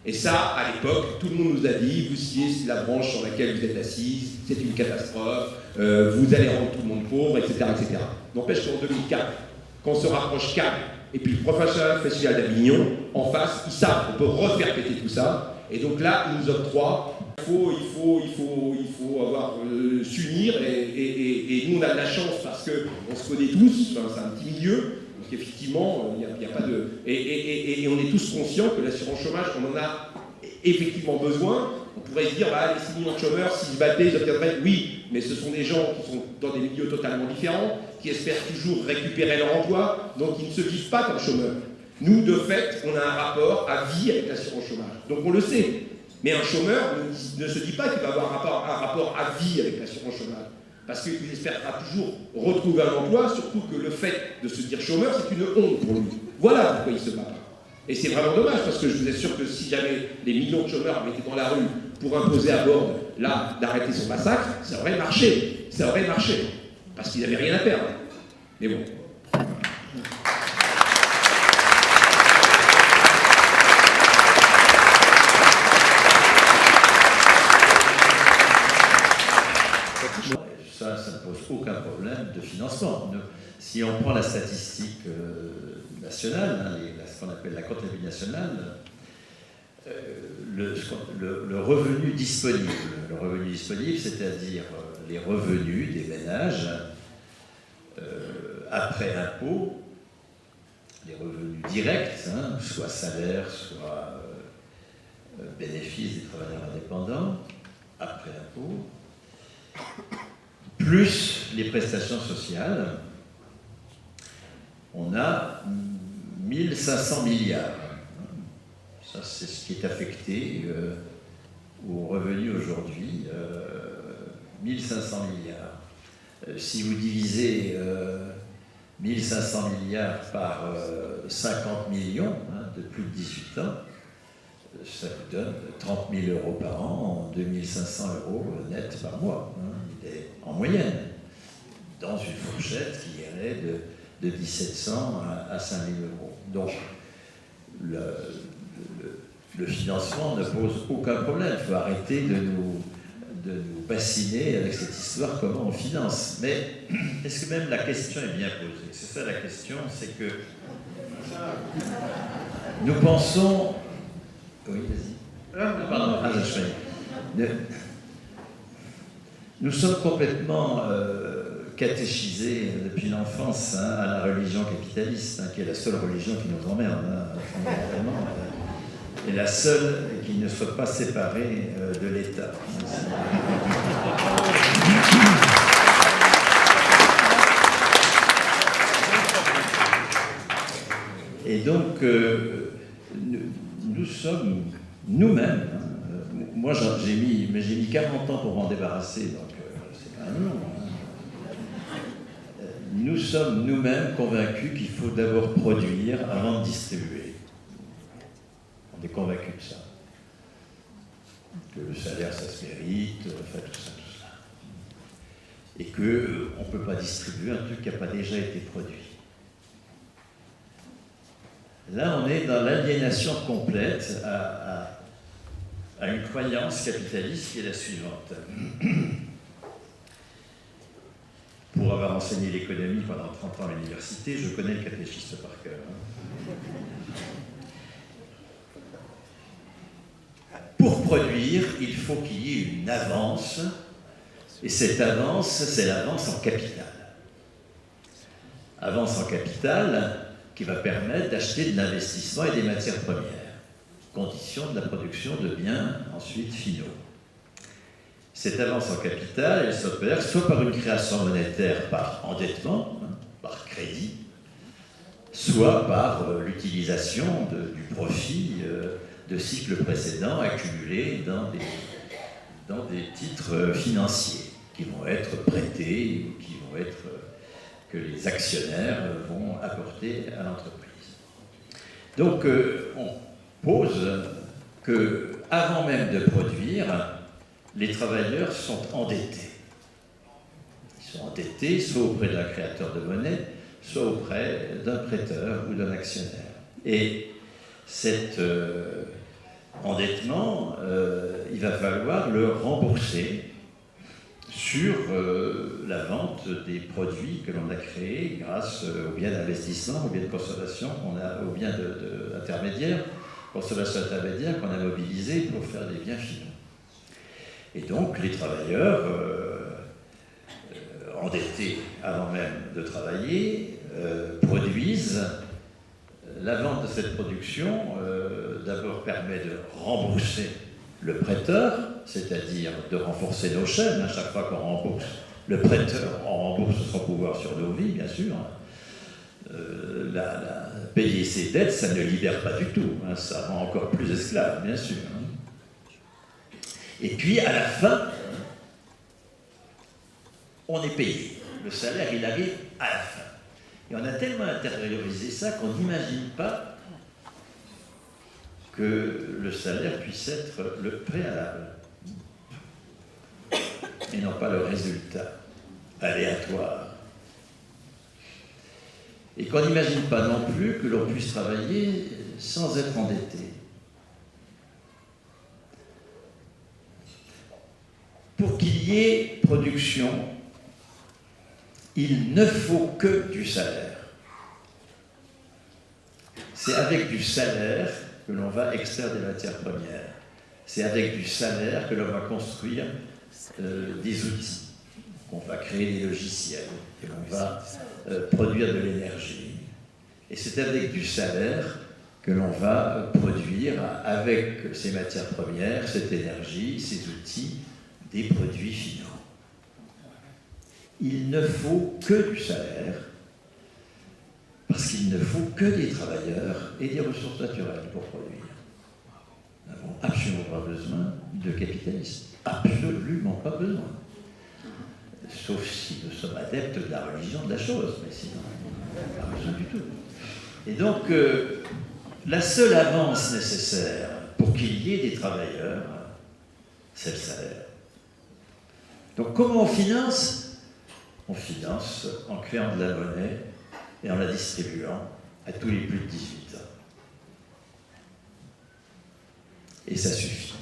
Et ça, à l'époque, tout le monde nous a dit, vous sciez la branche sur laquelle vous êtes assise, c'est une catastrophe, vous allez rendre tout le monde pauvre, etc. etc. N'empêche qu'en 2004, quand on se rapproche CAP, et puis le Professionnel Festival d'Avignon, en face, ils savent qu'on peut refaire péter tout ça. Et donc là, ils nous octroient. Il faut avoir s'unir. Et nous, on a de la chance parce qu'on se connaît tous. Enfin, c'est un petit milieu. Donc effectivement, il n'y a pas de. Et on est tous conscients que l'assurance chômage, on en a effectivement besoin. On pourrait se dire, les 6 millions de chômeurs, s'ils se battaient, ils obtiendraient. Oui, mais ce sont des gens qui sont dans des milieux totalement différents, qui espèrent toujours récupérer leur emploi, donc ils ne se vivent pas comme chômeurs. Nous, de fait, on a un rapport à vie avec l'assurance chômage. Donc on le sait. Mais un chômeur ne se dit pas qu'il va avoir un rapport à vie avec l'assurance chômage. Parce qu'il espérera toujours retrouver un emploi, surtout que le fait de se dire chômeur, c'est une honte pour lui. Voilà pourquoi il se bat pas. Et c'est vraiment dommage, parce que je vous assure que si jamais les millions de chômeurs avaient été dans la rue pour imposer à Borde, là, d'arrêter son massacre, ça aurait marché. Ça aurait marché. Parce qu'il n'avait rien à perdre. Mais bon. Ça ne pose aucun problème de financement. Si on prend la statistique nationale, ce qu'on appelle la comptabilité nationale, le revenu disponible, c'est-à-dire les revenus des ménages après impôt, les revenus directs, soit salaire, soit bénéfices des travailleurs indépendants, après impôt, plus les prestations sociales, on a 1500 milliards. Ça, c'est ce qui est affecté aux revenus aujourd'hui, 1500 milliards. Si vous divisez 1500 milliards par 50 millions de plus de 18 ans, ça vous donne 30 000 euros par an, 2500 euros net par mois, en moyenne, dans une fourchette qui irait de 1700 à 5000 euros. Donc, le financement ne pose aucun problème. Il faut arrêter de nous bassiner avec cette histoire comment on finance. Mais est-ce que même la question est bien posée? C'est ça la question, c'est que nous pensons... Oui, vas-y. Pardon, nous sommes complètement catéchisés depuis l'enfance à la religion capitaliste, qui est la seule religion qui nous emmerde, vraiment, et la seule qui ne soit pas séparée de l'État. Et donc, nous sommes nous-mêmes. Moi, j'ai mis 40 ans pour m'en débarrasser, donc c'est quand même long. Nous sommes nous-mêmes convaincus qu'il faut d'abord produire avant de distribuer. On est convaincus de ça. Que le salaire, ça se mérite, enfin tout ça. Et qu'on ne peut pas distribuer un truc qui n'a pas déjà été produit. Là, on est dans l'aliénation complète à une croyance capitaliste qui est la suivante. Pour avoir enseigné l'économie pendant 30 ans à l'université, je connais le catéchisme par cœur. Pour produire, il faut qu'il y ait une avance, et cette avance, c'est l'avance en capital. Avance en capital qui va permettre d'acheter de l'investissement et des matières premières, condition de la production de biens ensuite finaux. Cette avance en capital, elle s'opère soit par une création monétaire par endettement, par crédit, soit par l'utilisation du profit de cycles précédents accumulés dans des titres financiers qui vont être prêtés ou qui vont être que les actionnaires vont apporter à l'entreprise. Donc, on pose qu'avant même de produire, les travailleurs sont endettés. Ils sont endettés soit auprès d'un créateur de monnaie, soit auprès d'un prêteur ou d'un actionnaire. Et cet endettement, il va falloir le rembourser sur la vente des produits que l'on a créés grâce aux biens d'investissement, aux biens de consommation, aux biens intermédiaires, consommation intermédiaire qu'on a mobilisés pour faire des biens finaux. Et donc les travailleurs endettés avant même de travailler produisent. La vente de cette production d'abord permet de rembourser le prêteur, c'est-à-dire de renforcer nos chaînes. À chaque fois qu'on rembourse le prêteur, on rembourse son pouvoir sur nos vies, bien sûr. Payer ses dettes, ça ne libère pas du tout. Ça rend encore plus esclave, bien sûr. Et puis, à la fin, on est payé. Le salaire, il arrive à la fin. Et on a tellement intériorisé ça qu'on n'imagine pas que le salaire puisse être le préalable et non pas le résultat aléatoire. Et qu'on n'imagine pas non plus que l'on puisse travailler sans être endetté. Pour qu'il y ait production, il ne faut que du salaire. C'est avec du salaire que l'on va extraire des matières premières. C'est avec du salaire que l'on va construire des outils, qu'on va créer des logiciels, que l'on va produire de l'énergie. Et c'est avec du salaire que l'on va produire, avec ces matières premières, cette énergie, ces outils, des produits finaux. Il ne faut que du salaire, parce qu'il ne faut que des travailleurs et des ressources naturelles pour produire. Nous n'avons absolument pas besoin de capitalisme. Absolument pas besoin. Sauf si nous sommes adeptes de la religion de la chose, mais sinon, pas besoin du tout. Et donc, la seule avance nécessaire pour qu'il y ait des travailleurs, c'est le salaire. Donc, comment on finance ? On finance en créant de la monnaie et en la distribuant à tous les plus de 18 ans. Et ça suffit.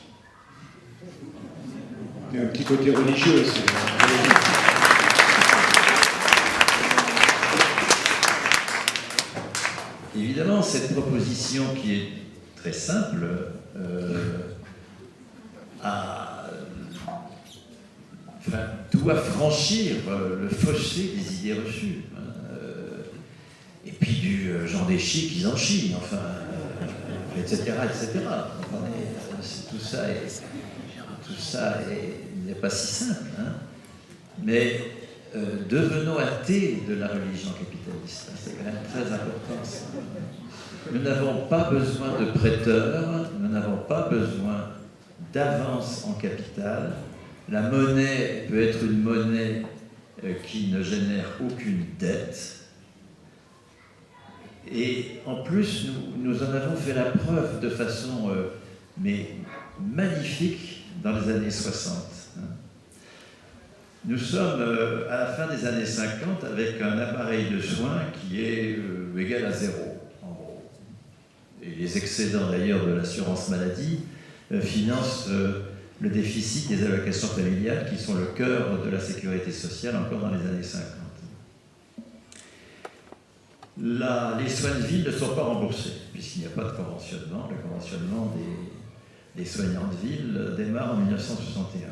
Il y a un petit côté religieux aussi. Évidemment, cette proposition qui est très simple doit franchir le fossé des idées reçues. Et puis du Jean des chics, ils en chient, enfin, etc., etc. Tout ça n'est pas si simple. Hein. Mais devenons athées de la religion capitaliste. C'est quand même très important. Ça. Nous n'avons pas besoin de prêteurs, nous n'avons pas besoin d'avance en capital. La monnaie peut être une monnaie qui ne génère aucune dette. Et en plus, nous en avons fait la preuve de façon mais magnifique dans les années 60. Nous sommes à la fin des années 50 avec un appareil de soins qui est égal à zéro, en gros. Et les excédents d'ailleurs de l'assurance maladie financent le déficit des allocations familiales qui sont le cœur de la sécurité sociale encore dans les années 50. Les soins de ville ne sont pas remboursés, puisqu'il n'y a pas de conventionnement. Le conventionnement des soignants de ville démarre en 1961.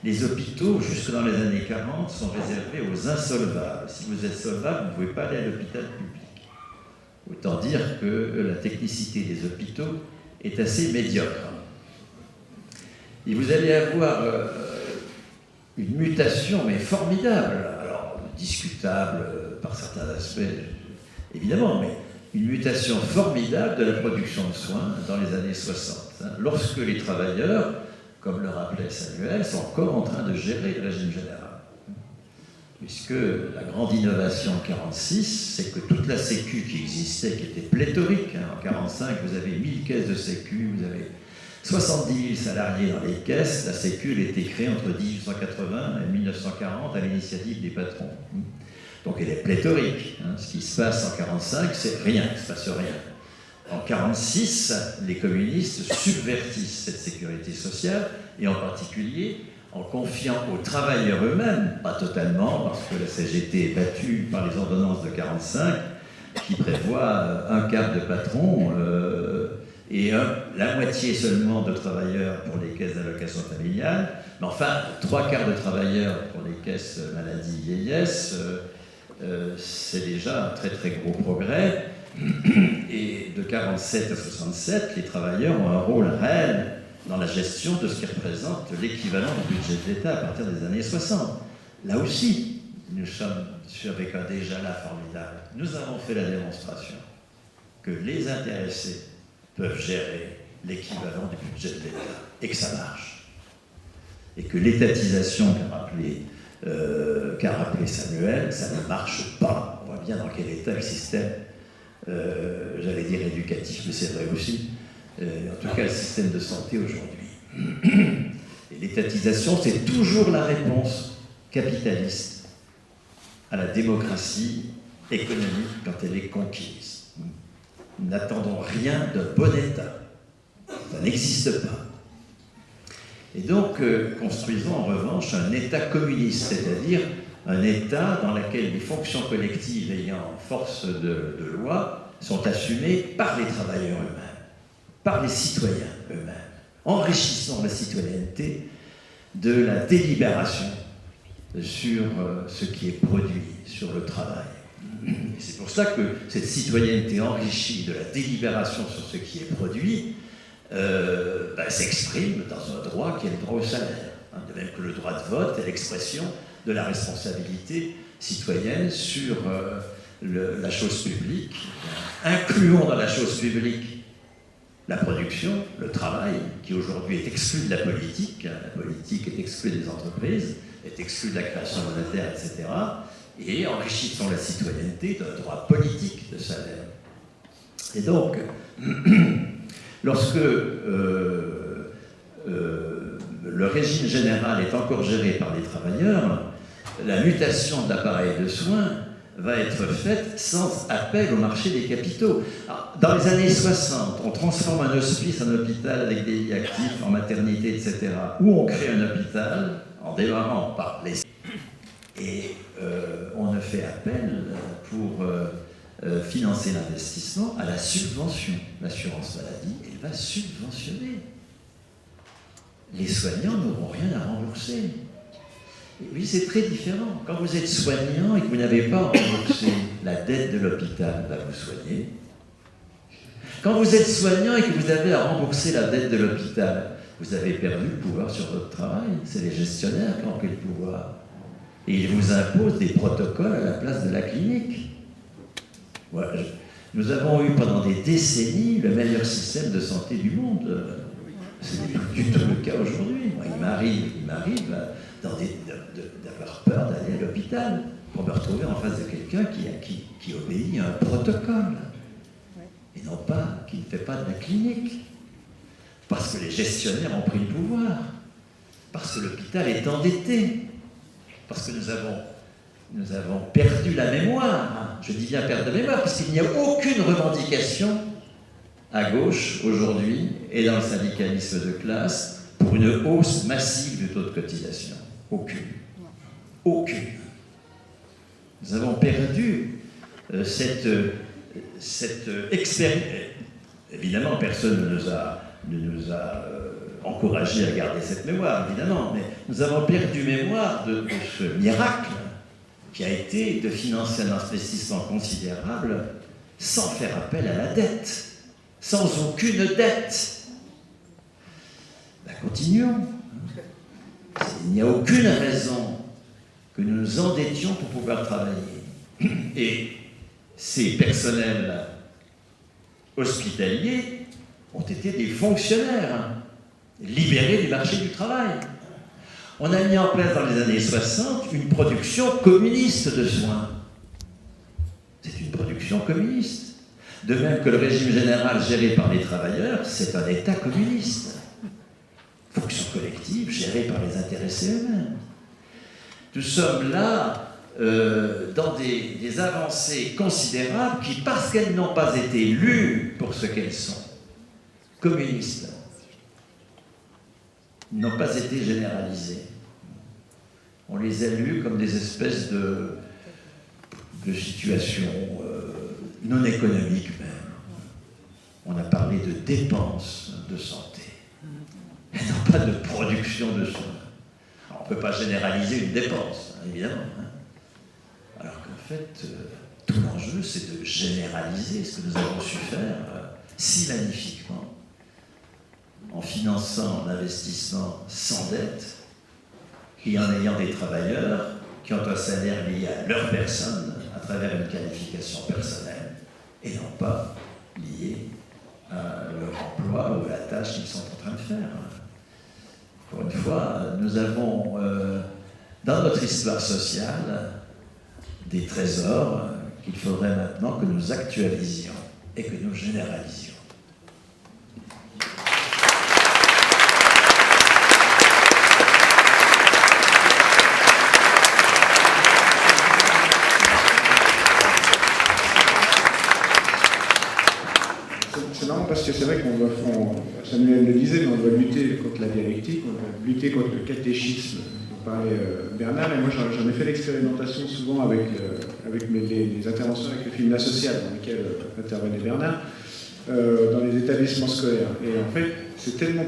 Les hôpitaux, jusque dans les années 40, sont réservés aux insolvables. Si vous êtes solvable, vous ne pouvez pas aller à l'hôpital public. Autant dire que la technicité des hôpitaux est assez médiocre. Et vous allez avoir une mutation, mais formidable, alors discutable par certains aspects, évidemment, mais une mutation formidable de la production de soins dans les années 60, lorsque les travailleurs, comme le rappelait Samuel, sont encore en train de gérer le régime général. Puisque la grande innovation en 1946, c'est que toute la Sécu qui existait, qui était pléthorique, en 1945, vous avez 1000 caisses de Sécu, vous avez 70 000 salariés dans les caisses, la Sécu elle a été créée entre 1880 et 1940 à l'initiative des patrons. Donc elle est pléthorique. Ce qui se passe en 1945, c'est rien, il ne se passe rien. En 1946, les communistes subvertissent cette sécurité sociale, et en particulier en confiant aux travailleurs eux-mêmes, pas totalement, parce que la CGT est battue par les ordonnances de 1945, qui prévoient un quart de patrons et la moitié seulement de travailleurs pour les caisses d'allocation familiale, mais enfin 3/4 de travailleurs pour les caisses maladie vieillesse, c'est déjà un très très gros progrès. Et de 1947 à 1967, les travailleurs ont un rôle réel dans la gestion de ce qui représente l'équivalent du budget de l'État à partir des années 60. Là aussi, nous sommes avec un déjà-là formidable. Nous avons fait la démonstration que les intéressés peuvent gérer l'équivalent du budget de l'État et que ça marche. et que l'étatisation qu'a rappelé Samuel, ça ne marche pas. On voit bien dans quel état le système, j'allais dire éducatif, mais c'est vrai aussi, en tout cas le système de santé aujourd'hui. Et l'étatisation, c'est toujours la réponse capitaliste à la démocratie économique quand elle est conquise. Nous n'attendons rien d'un bon État. Ça n'existe pas. Et donc, construisons en revanche un État communiste, c'est-à-dire un État dans lequel les fonctions collectives ayant force de loi sont assumées par les travailleurs eux-mêmes, par les citoyens eux-mêmes, enrichissant la citoyenneté de la délibération sur ce qui est produit, sur le travail. Et c'est pour ça que cette citoyenneté enrichie de la délibération sur ce qui est produit s'exprime dans un droit qui est le droit au salaire. De même que le droit de vote est l'expression de la responsabilité citoyenne sur la chose publique. Incluons dans la chose publique la production, le travail, qui aujourd'hui est exclu de la politique. La politique est exclue des entreprises, est exclue de la création monétaire, etc. Et enrichissons la citoyenneté d'un droit politique de salaire. Et donc, lorsque le régime général est encore géré par les travailleurs, la mutation de l'appareil de soins va être faite sans appel au marché des capitaux. Alors, dans les années 60, on transforme un hospice en hôpital avec des lits actifs, en maternité, etc. Ou on crée un hôpital en démarrant par les... Et on ne fait appel pour financer l'investissement à la subvention. L'assurance maladie, elle va subventionner. Les soignants n'auront rien à rembourser. Et oui, c'est très différent. Quand vous êtes soignant et que vous n'avez pas remboursé la dette de l'hôpital, va vous soigner. Quand vous êtes soignant et que vous avez à rembourser la dette de l'hôpital, vous avez perdu le pouvoir sur votre travail. C'est les gestionnaires qui ont pris le pouvoir. Et ils vous imposent des protocoles à la place de la clinique. Voilà. Nous avons eu pendant des décennies le meilleur système de santé du monde. Ce n'est plus du tout le cas aujourd'hui. Il m'arrive d'avoir peur d'aller à l'hôpital pour me retrouver en face de quelqu'un qui obéit à un protocole et non pas, qui ne fait pas de la clinique. Parce que les gestionnaires ont pris le pouvoir, parce que l'hôpital est endetté, parce que nous avons perdu la mémoire. Je dis bien perdre la mémoire, parce qu'il n'y a aucune revendication à gauche aujourd'hui et dans le syndicalisme de classe pour une hausse massive du taux de cotisation. Aucune. Aucune. Nous avons perdu cette expérience. Évidemment, personne ne nous a encouragés à garder cette mémoire, évidemment, mais nous avons perdu mémoire de ce miracle qui a été de financer un investissement considérable sans faire appel à la dette, sans aucune dette. Continuons. Il n'y a aucune raison que nous nous endettions pour pouvoir travailler. Et ces personnels hospitaliers ont été des fonctionnaires libérés du marché du travail. On a mis en place dans les années 60 une production communiste de soins. C'est une production communiste. De même que le régime général géré par les travailleurs, c'est un État communiste. Fonction collective gérée par les intéressés eux-mêmes. Nous sommes là dans des avancées considérables qui, parce qu'elles n'ont pas été lues pour ce qu'elles sont, communistes, n'ont pas été généralisées. On les a lues comme des espèces de situations non économiques même. On a parlé de dépenses de santé, et non pas de production de soins. Alors, on ne peut pas généraliser une dépense, hein, évidemment. Hein. Alors qu'en fait, tout l'enjeu, c'est de généraliser ce que nous avons su faire si magnifiquement, en finançant l'investissement sans dette et en ayant des travailleurs qui ont un salaire lié à leur personne à travers une qualification personnelle et non pas lié à leur emploi ou à la tâche qu'ils sont en train de faire. Encore une fois, nous avons dans notre histoire sociale des trésors qu'il faudrait maintenant que nous actualisions et que nous généralisions. C'est marrant parce que c'est vrai Samuel le disait, mais on doit lutter contre la dialectique, on doit lutter contre le catéchisme dont parlait Bernard, et moi j'en ai fait l'expérimentation souvent avec les interventions avec le film La Sociale, dans lequel intervenait Bernard, dans les établissements scolaires. Et en fait, c'est tellement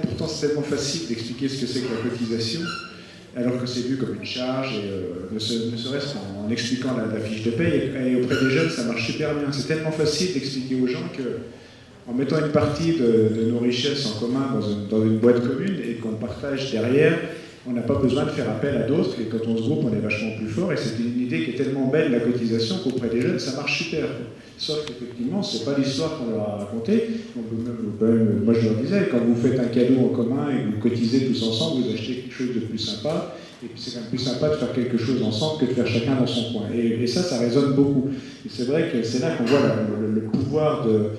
facile d'expliquer ce que c'est que la cotisation, alors que c'est vu comme une charge, et ne serait-ce qu'en expliquant la fiche de paye, et auprès des jeunes, ça marche super bien. C'est tellement facile d'expliquer aux gens que en mettant une partie de nos richesses en commun dans une boîte commune et qu'on partage derrière, on n'a pas besoin de faire appel à d'autres, et quand on se groupe, on est vachement plus fort, et c'est une idée qui est tellement belle, la cotisation, qu'auprès des jeunes, ça marche super. Sauf qu'effectivement, c'est pas l'histoire qu'on leur a racontée. Moi, je leur disais, quand vous faites un cadeau en commun et que vous cotisez tous ensemble, vous achetez quelque chose de plus sympa, et puis c'est quand même plus sympa de faire quelque chose ensemble que de faire chacun dans son coin. Et ça résonne beaucoup. Et c'est vrai que c'est là qu'on voit le pouvoir de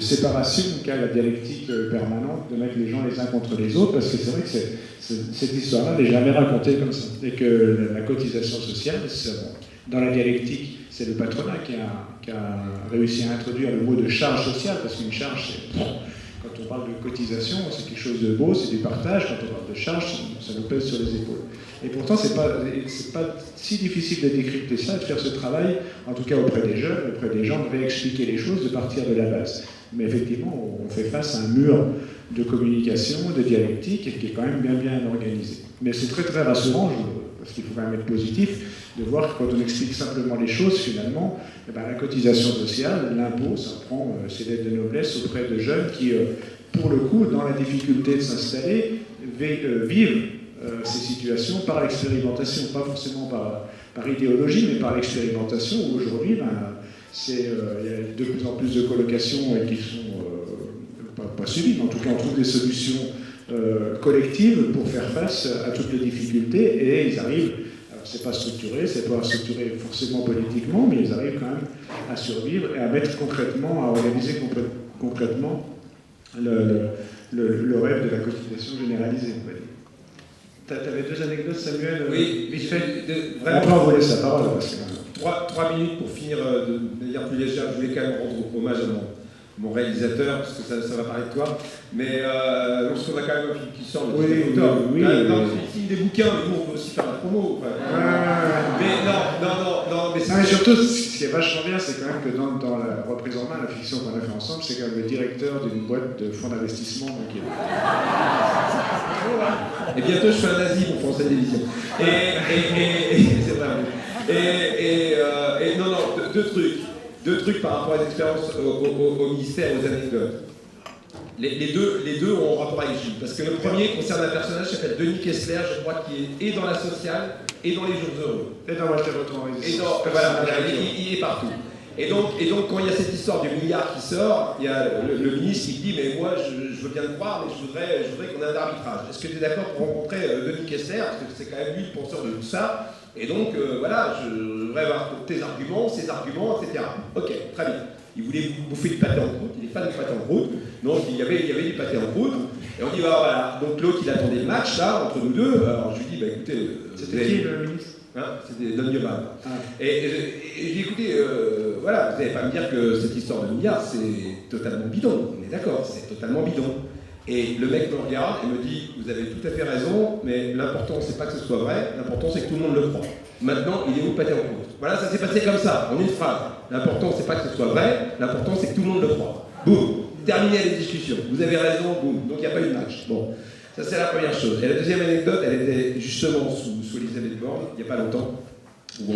séparation qu'a la dialectique permanente, de mettre les gens les uns contre les autres, parce que c'est vrai que cette histoire-là n'est jamais racontée comme ça. Et que la cotisation sociale, dans la dialectique, c'est le patronat qui a réussi à introduire le mot de charge sociale, parce qu'une charge, quand on parle de cotisation, c'est quelque chose de beau, c'est du partage. Quand on parle de charge, ça nous pèse sur les épaules. Et pourtant, c'est pas si difficile de décrypter ça, de faire ce travail, en tout cas auprès des jeunes, auprès des gens, de réexpliquer les choses, de partir de la base. Mais effectivement, on fait face à un mur de communication, de dialectique, qui est quand même bien organisé. Mais c'est très très rassurant, parce qu'il faut quand même être positif, de voir que quand on explique simplement les choses, finalement, la cotisation sociale, l'impôt, ça prend ses lettres de noblesse auprès de jeunes qui, pour le coup, dans la difficulté de s'installer, vivent ces situations par l'expérimentation, pas forcément par idéologie, mais par l'expérimentation, où aujourd'hui, il y a de plus en plus de colocations qui sont pas suivies, mais en tout cas, on trouve des solutions collectives pour faire face à toutes les difficultés, et ils arrivent. C'est pas structuré forcément politiquement, mais ils arrivent quand même à survivre et à mettre concrètement, à organiser concrètement le rêve de la cotisation généralisée. Tu avais deux anecdotes, Samuel? Oui, vite fait. Vraiment. Après, on vous laisse la parole. Parce que... 3 minutes pour finir de manière plus légère. Je voulais quand même rendre hommage à mon réalisateur, parce que ça va parler de toi. Mais lorsqu'on a quand même un film qui sort, oui, il signe des bouquins, mais nous on peut aussi faire la promo. Mais non, mais surtout, ce qui est vachement bien, c'est quand même que dans la reprise en main, la fiction qu'on a fait ensemble, c'est quand même le directeur d'une boîte de fonds d'investissement. Et bientôt je fais un nazi pour France Télévisions. Et c'est vrai. Non, deux trucs par rapport à l'expérience au ministère, aux anecdotes. Les deux ont un rapport avec Gilles. Parce que le premier concerne un personnage qui s'appelle Denis Kessler, je crois, qui est et dans la sociale, et dans les jours heureux. Et dans Walter Retrand. Voilà, il est partout. Et donc, quand il y a cette histoire du milliard qui sort, il y a le ministre qui dit « Mais moi, je veux bien le croire, mais je voudrais qu'on ait un arbitrage. Est-ce que tu es d'accord pour rencontrer Denis Kessler? Parce que c'est quand même lui le penseur de tout ça. Et donc, voilà, je voudrais avoir tes arguments, ses arguments, etc. » Ok, très bien. Il voulait bouffer du pâté en croûte, il est fan de pâté en croûte, donc il y avait du pâté en croûte, et on dit bah voilà, donc l'autre il attendait le match là, entre nous deux, alors je lui dis bah écoutez... C'était qui le ministre? C'était Don Yoban. Et j'ai dit écoutez, voilà, vous n'allez pas me dire que cette histoire de milliards c'est totalement bidon, on est d'accord, c'est totalement bidon. Et le mec me regarde et me dit vous avez tout à fait raison, mais l'important c'est pas que ce soit vrai, l'important c'est que tout le monde le croit. Maintenant, il est où le pâté en croûte? Voilà, ça s'est passé comme ça, en une phrase. L'important, c'est pas que ce soit vrai, l'important, c'est que tout le monde le croit. Boum, terminé les discussions. Vous avez raison, boum. Donc, il n'y a pas eu de match. Bon, ça, c'est la première chose. Et la deuxième anecdote, elle était justement sous Elisabeth Borne, il n'y a pas longtemps, où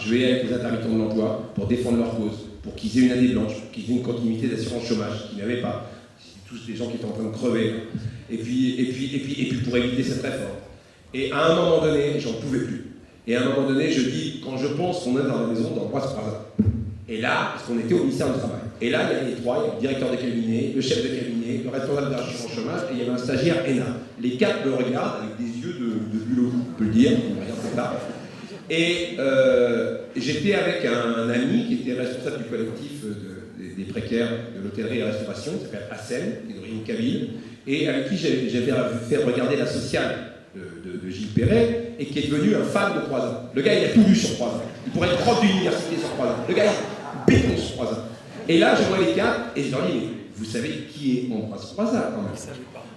je vais avec les intermittents de l'emploi pour défendre leur cause, pour qu'ils aient une année blanche, pour qu'ils aient une continuité d'assurance chômage, qu'ils n'avaient pas. C'est tous des gens qui étaient en train de crever. Et puis pour éviter cette réforme. Et à un moment donné, j'en pouvais plus. Et à un moment donné, je dis, quand je pense qu'on est dans la maison, dans 3 ans. Et là, parce qu'on était au ministère du Travail. Et là, il y a les trois, il y a le directeur de cabinet, le chef de cabinet, le responsable de l'assurance chômage, et il y avait un stagiaire ENA. Les quatre me regardent avec des yeux de bulot, on peut le dire, ils me regardent comme ça. Et j'étais avec un ami qui était responsable du collectif des précaires de l'hôtellerie et de la restauration, qui s'appelle Hassen, qui est d'origine kabyle, et avec qui j'avais fait regarder La Sociale de Gilles Perret, et qui est devenu un fan de Croizat. Le gars, il a tout lu sur Croizat. Il pourrait être prof d'université sur Croizat. Le gars, il béton sur Croizat. Et là, je vois les quatre, et je leur dis, mais vous savez qui est Ambroise Croizat, quand même.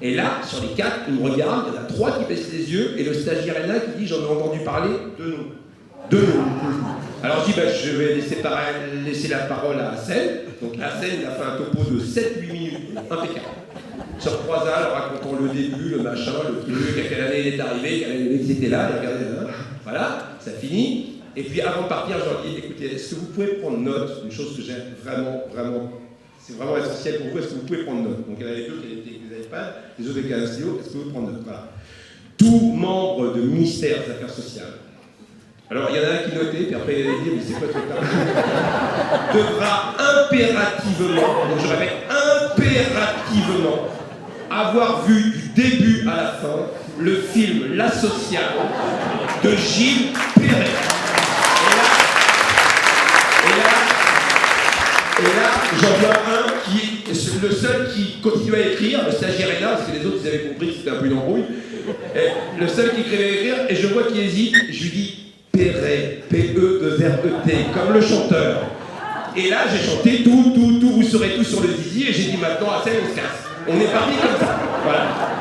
Et là, sur les quatre, ils me regardent, il y en a trois qui baissent les yeux, et le stagiaire ENA qui dit, j'en ai entendu parler de nous. De nous. Alors je dis, je vais laisser la parole à Hassen. Donc Hassen, il a fait un topo de 7-8 minutes, impeccable. Sur Croizat, racontant le début, le machin, le truc, à quelle année il est arrivé, quelle année il était là, regardez là. Voilà, ça finit. Et puis avant de partir, je leur dis, écoutez, est-ce que vous pouvez prendre note d'une chose que j'aime vraiment, c'est vraiment essentiel pour vous, est-ce que vous pouvez prendre note? Donc il y en avait deux qui n'avaient pas, les autres avec un stylo, est-ce que vous pouvez prendre note? Voilà. Tout membre de ministère des Affaires sociales, alors il y en a un qui notait, puis après il allait dire, mais c'est quoi ton cas? Devra impérativement, donc je répète, impérativement, avoir vu du début à la fin le film La Sociale de Gilles Perret. Et là, j'en vois un qui est le seul qui continue à écrire, le stagiaire est là, parce que les autres ils avaient compris que c'était un peu une embrouille. Et le seul qui écrivait à écrire, et je vois qu'il hésite, je lui dis Perret, P-E-2-R-E-T, comme le chanteur. Et là, j'ai chanté tout, vous serez tous sur le zizi, et j'ai dit maintenant, à scène, on se casse. On est parti comme ça. Voilà.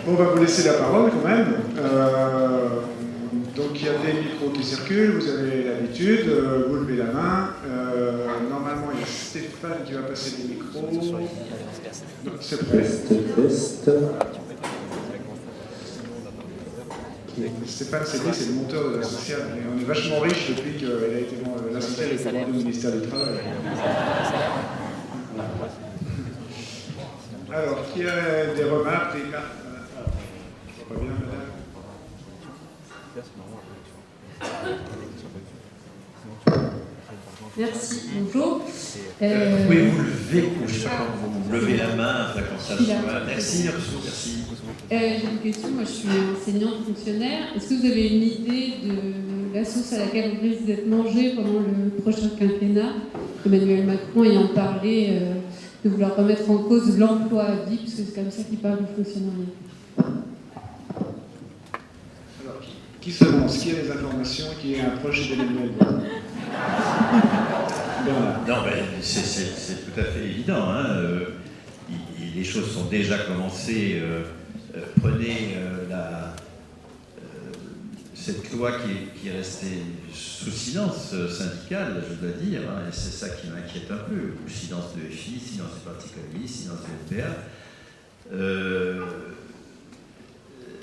On va vous laisser la parole quand même. Donc il y a des micros qui circulent, vous avez l'habitude, vous levez la main. Normalement il y a Stéphane qui va passer des micros. Non, c'est prêt. Stéphane, c'est le monteur de La Sociale. Et on est vachement riche depuis que La Sociale a été vendue au ministère du Travail. Alors, qui a des remarques, des cartes? Pas bien, madame. Merci, bonjour. Pouvez-vous lever, vous levez la main, quand ça soit. Merci, merci. J'ai une question, moi je suis enseignante fonctionnaire. Est-ce que vous avez une idée de la sauce à laquelle on risque d'être mangé pendant le prochain quinquennat? Emmanuel Macron ayant parlé de vouloir remettre en cause l'emploi à vie, puisque c'est comme ça qu'il parle du fonctionnariat. Alors, qui se lance? Qui a les informations? Qui est un proche d'Emmanuel Macron? Non, c'est tout à fait évident. Hein. Les choses sont déjà commencées. Prenez cette loi qui est restée sous silence syndical, je dois dire, hein, et c'est ça qui m'inquiète un peu. Ou silence de FI, silence du Parti communiste, silence de l'UPA.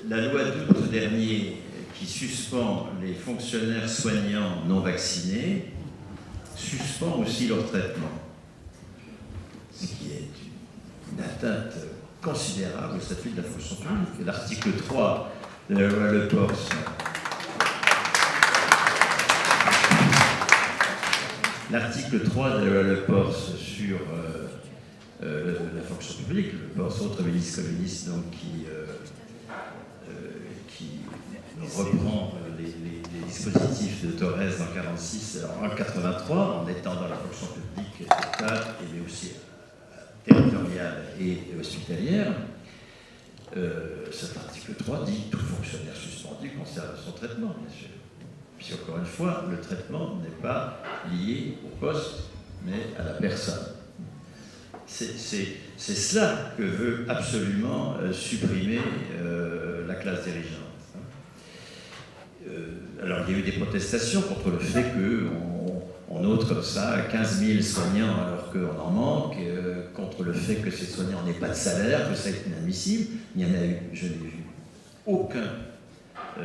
La loi d'août dernier qui suspend les fonctionnaires soignants non vaccinés suspend aussi leur traitement, ce qui est une atteinte considérable au statut de la fonction publique. L'article 3 de la loi Le Pors sur la fonction publique, Le Pors, autre ministre communiste donc, qui reprend les dispositifs de Torres en 1946, en 1983, en étant dans la fonction publique d'État, mais aussi territoriale et hospitalière. Cet article 3 dit que tout fonctionnaire suspendu conserve son traitement, bien sûr. Puis encore une fois, le traitement n'est pas lié au poste, mais à la personne. C'est cela que veut absolument supprimer la classe dirigeante. Alors il y a eu des protestations contre le fait qu'on ôte comme ça 15 000 soignants alors qu'on en manque, contre le fait que ces soignants n'aient pas de salaire, que ça est inadmissible. Il n'y en a eu, je n'ai vu aucun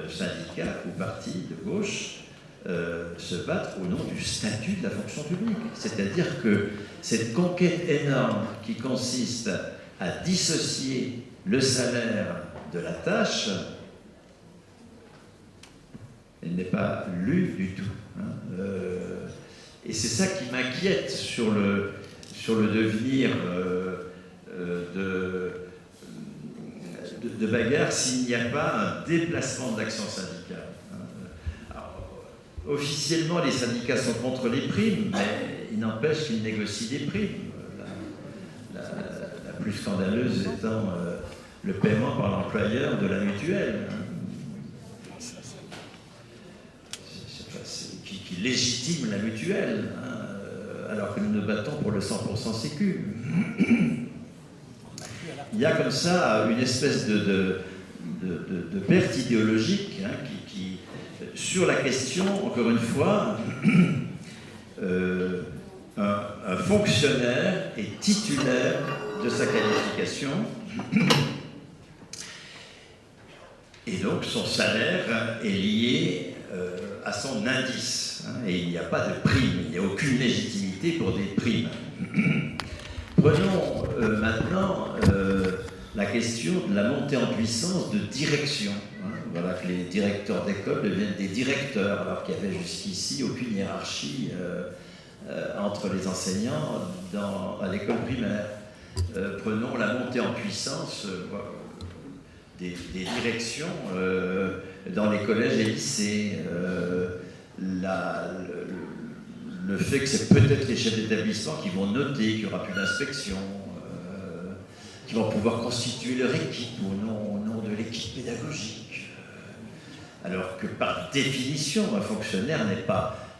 syndicat ou parti de gauche se battre au nom du statut de la fonction publique. C'est-à-dire que cette conquête énorme qui consiste à dissocier le salaire de la tâche, elle n'est pas lue du tout. Et c'est ça qui m'inquiète sur le devenir de bagarre s'il n'y a pas un déplacement de l'action syndicale. Alors, officiellement, les syndicats sont contre les primes, mais il n'empêche qu'ils négocient des primes. La plus scandaleuse étant le paiement par l'employeur de la mutuelle, qui légitime la mutuelle, alors que nous nous battons pour le 100% sécu. Il y a comme ça une espèce de perte idéologique qui, sur la question, encore une fois, un fonctionnaire est titulaire de sa qualification et donc son salaire est lié à son indice. Et il n'y a pas de prime, il n'y a aucune légitimité pour des primes. Prenons maintenant la question de la montée en puissance de direction. Voilà que les directeurs d'école deviennent des directeurs, alors qu'il y avait jusqu'ici aucune hiérarchie entre les enseignants à l'école primaire. Prenons la montée en puissance des directions dans les collèges et lycées. Le fait que c'est peut-être les chefs d'établissement qui vont noter qu'il n'y aura plus d'inspection, qui vont pouvoir constituer leur équipe au nom de l'équipe pédagogique. Alors que par définition, un fonctionnaire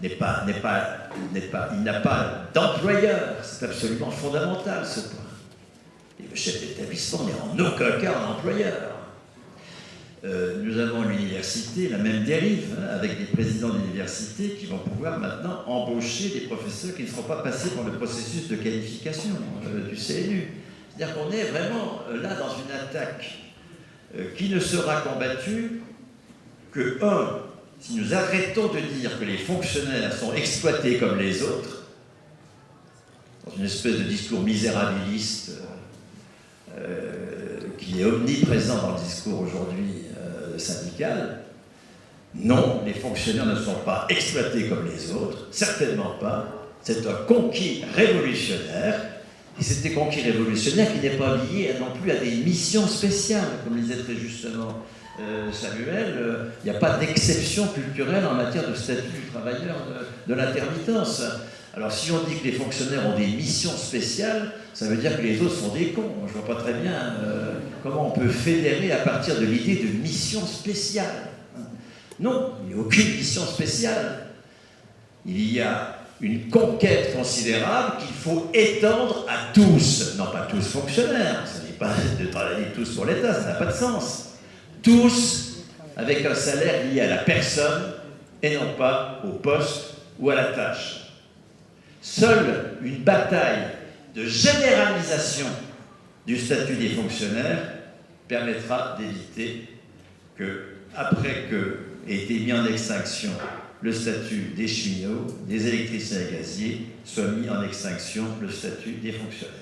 il n'a pas d'employeur. C'est absolument fondamental ce point. Et le chef d'établissement n'est en aucun cas un employeur. Nous avons à l'université la même dérive, avec des présidents d'université qui vont pouvoir maintenant embaucher des professeurs qui ne seront pas passés par le processus de qualification du CNU. C'est-à-dire qu'on est vraiment là dans une attaque qui ne sera combattue que, si nous arrêtons de dire que les fonctionnaires sont exploités comme les autres, dans une espèce de discours misérabiliste qui est omniprésent dans le discours aujourd'hui syndical. Non, les fonctionnaires ne sont pas exploités comme les autres, certainement pas. C'est un conquis révolutionnaire, et c'est un conquis révolutionnaire qui n'est pas lié non plus à des missions spéciales, comme disait très justement Samuel. Il n'y a pas d'exception culturelle en matière de statut du travailleur de l'intermittence. Alors si on dit que les fonctionnaires ont des missions spéciales, ça veut dire que les autres sont des cons. Je ne vois pas très bien comment on peut fédérer à partir de l'idée de mission spéciale. Non, il n'y a aucune mission spéciale. Il y a une conquête considérable qu'il faut étendre à tous. Non pas tous fonctionnaires, ça n'est pas de travailler tous pour l'État, ça n'a pas de sens. Tous avec un salaire lié à la personne et non pas au poste ou à la tâche. Seule une bataille de généralisation du statut des fonctionnaires permettra d'éviter que, après qu'ait été mis en extinction le statut des cheminots, des électriciens et gaziers, soit mis en extinction le statut des fonctionnaires.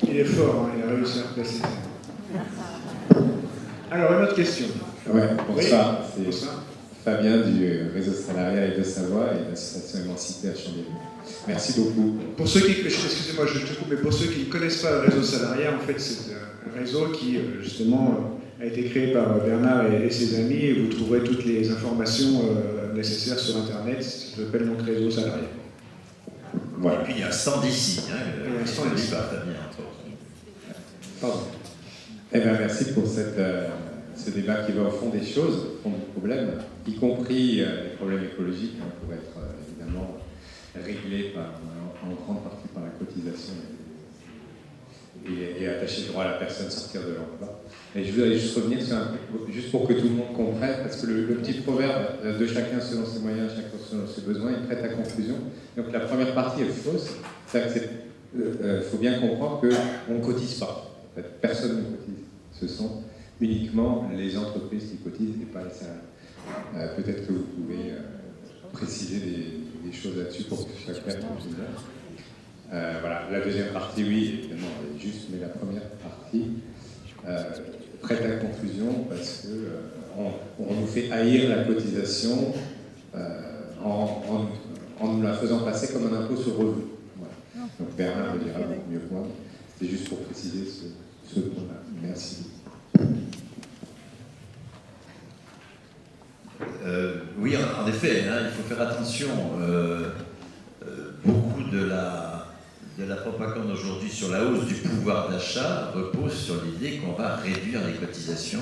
Il est fort, il a réussi à replacer. Alors, une autre question. Ouais, bonsoir. Oui. C'est Fabien du réseau salarial et de Savoie et de l'association émancipée à Chambéry. Merci beaucoup. Pour ceux qui, excusez-moi, je te coupe, mais pour ceux qui ne connaissent pas le réseau salarial, en fait, c'est un réseau qui, justement, a été créé par Bernard et ses amis, et vous trouverez toutes les informations nécessaires sur Internet. Ça s'appelle donc réseau salarial. Voilà. Et puis il y a un stand ici, Il y a un stand ici. par Fabien, entre autres. Pardon. Eh bien, merci pour ce débat qui va au fond des choses, au fond du problème, y compris les problèmes écologiques, pour être évidemment réglés en grande partie par la cotisation et attacher le droit à la personne sortir de l'emploi. Et je voudrais juste revenir sur juste pour que tout le monde comprenne, parce que le petit proverbe de chacun selon ses moyens, chacun selon ses besoins, il prête à confusion. Donc la première partie est fausse. Il faut bien comprendre qu'on ne cotise pas. En fait, personne ne cotise. Ce sont uniquement les entreprises qui cotisent et pas les salariés. Peut-être que vous pouvez préciser des choses là-dessus pour que ce soit clair pour tout le monde. Voilà, la deuxième partie, oui, évidemment, elle est juste, mais la première partie, prête à conclusion, parce que on nous fait haïr la cotisation en nous la faisant passer comme un impôt sur revenu. Voilà. Donc Bernard le dira beaucoup mieux que moi. C'est juste pour préciser ce point-là. Merci. Oui, en effet, hein, il faut faire attention. Beaucoup de la propagande aujourd'hui sur la hausse du pouvoir d'achat repose sur l'idée qu'on va réduire les cotisations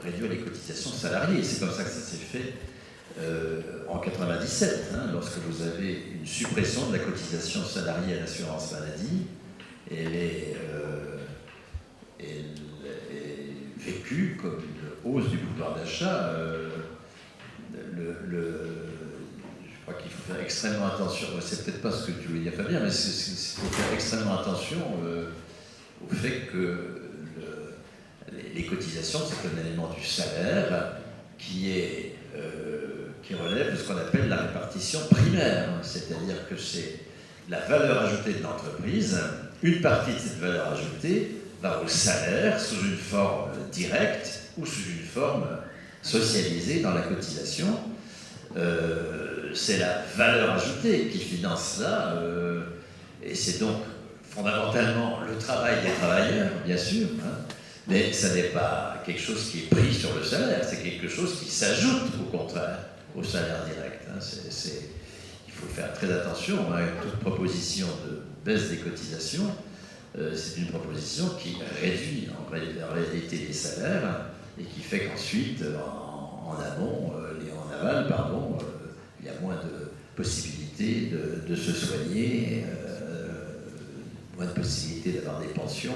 réduire les cotisations salariées. C'est comme ça que ça s'est fait en 97, hein, lorsque vous avez une suppression de la cotisation salariée à l'assurance maladie. Elle est vécue comme une hausse du pouvoir d'achat. Je crois qu'il faut faire extrêmement attention. C'est peut-être pas ce que tu voulais dire, Fabien, mais il faut faire extrêmement attention au fait que les cotisations, c'est un élément du salaire qui relève de ce qu'on appelle la répartition primaire. C'est-à-dire que c'est la valeur ajoutée de l'entreprise. Une partie de cette valeur ajoutée va au salaire sous une forme directe ou sous une forme socialisée dans la cotisation. C'est la valeur ajoutée qui finance cela, et c'est donc fondamentalement le travail des travailleurs, bien sûr, hein, mais ça n'est pas quelque chose qui est pris sur le salaire, c'est quelque chose qui s'ajoute au contraire au salaire direct. Hein. Il faut faire très attention, hein, toute proposition de baisse des cotisations, c'est une proposition qui réduit en réalité les salaires et qui fait qu'ensuite, en amont et en aval, pardon, il y a moins de possibilités de se soigner, moins de possibilités d'avoir des pensions,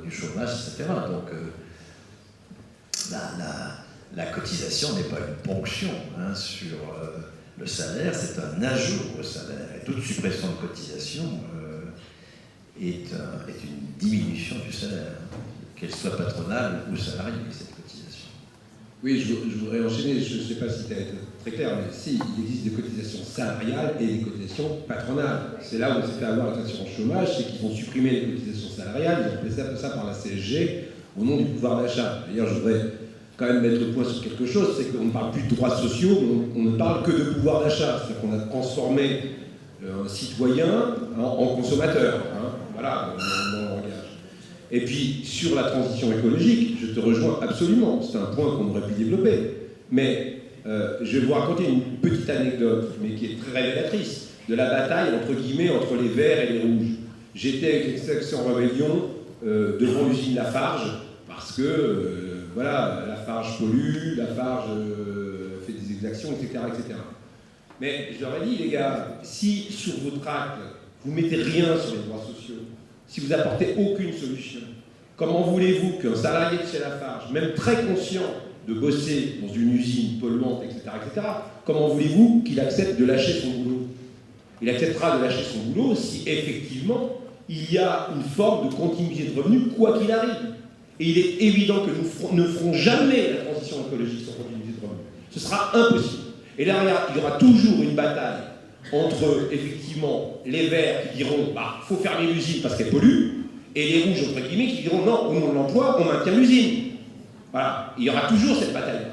du chômage, etc. Donc la cotisation n'est pas une ponction, hein, sur le salaire, c'est un ajout au salaire. Et toute suppression de cotisation est une diminution du salaire, qu'elle soit patronale ou salariée, cette cotisation. Oui, je voudrais enchaîner, je ne sais pas si tu as été très clair, mais si, il existe des cotisations salariales et des cotisations patronales. C'est là où on s'est fait avoir avec l'assurance chômage, c'est qu'ils ont supprimé les cotisations salariales, ils ont remplacé ça par la CSG au nom du pouvoir d'achat. D'ailleurs, je voudrais quand même mettre le point sur quelque chose, c'est qu'on ne parle plus de droits sociaux, on ne parle que de pouvoir d'achat. C'est-à-dire qu'on a transformé un citoyen en consommateur. Hein, voilà, dans le langage. Et puis, sur la transition écologique, je te rejoins absolument. C'est un point qu'on aurait pu développer. Mais je vais vous raconter une petite anecdote, mais qui est très révélatrice, de la bataille, entre guillemets, entre les verts et les rouges. J'étais avec l'Extinction Rebellion devant l'usine Lafarge, parce que, voilà, Lafarge pollue, Lafarge fait des exactions, etc., etc. Mais je leur ai dit, les gars, si sur votre acte, vous mettez rien sur les droits sociaux, si vous apportez aucune solution, comment voulez-vous qu'un salarié de chez Lafarge, même très conscient de bosser dans une usine polluante, etc., comment voulez-vous qu'il accepte de lâcher son boulot? Il acceptera de lâcher son boulot si effectivement il y a une forme de continuité de revenus, quoi qu'il arrive. Et il est évident que nous ne ferons jamais la transition écologique sans continuité de revenus. Ce sera impossible. Et là, il y aura toujours une bataille entre, effectivement, les verts qui diront bah, faut fermer l'usine parce qu'elle pollue, et les rouges, entre guillemets, qui diront non, au nom de l'emploi, on maintient l'usine. Voilà. Il y aura toujours cette bataille.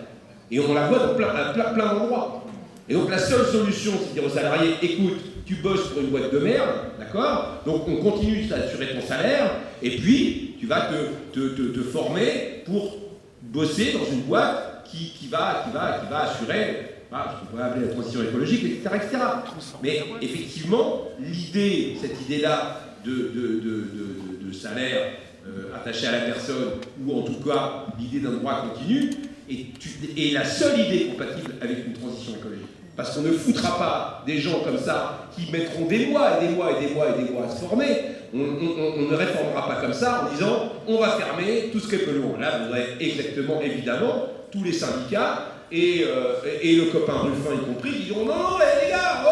Et on la voit dans plein d'endroits. Et donc, la seule solution, c'est de dire aux salariés écoute, tu bosses pour une boîte de merde, d'accord? Donc, on continue d'assurer ton salaire, et puis, tu vas te former pour bosser dans une boîte qui va assurer. Ce qu'on peut appeler la transition écologique, etc., etc. Mais effectivement, cette idée-là de salaire attaché à la personne, ou en tout cas l'idée d'un droit continu, est la seule idée compatible avec une transition écologique. Parce qu'on ne foutra pas des gens comme ça qui mettront des mois et des mois et des mois et des mois à se former. On ne réformera pas comme ça en disant on va fermer tout ce qui est polluant. Là, vous aurez exactement, évidemment, tous les syndicats et le copain Ruffin y compris, qui diront non, les gars,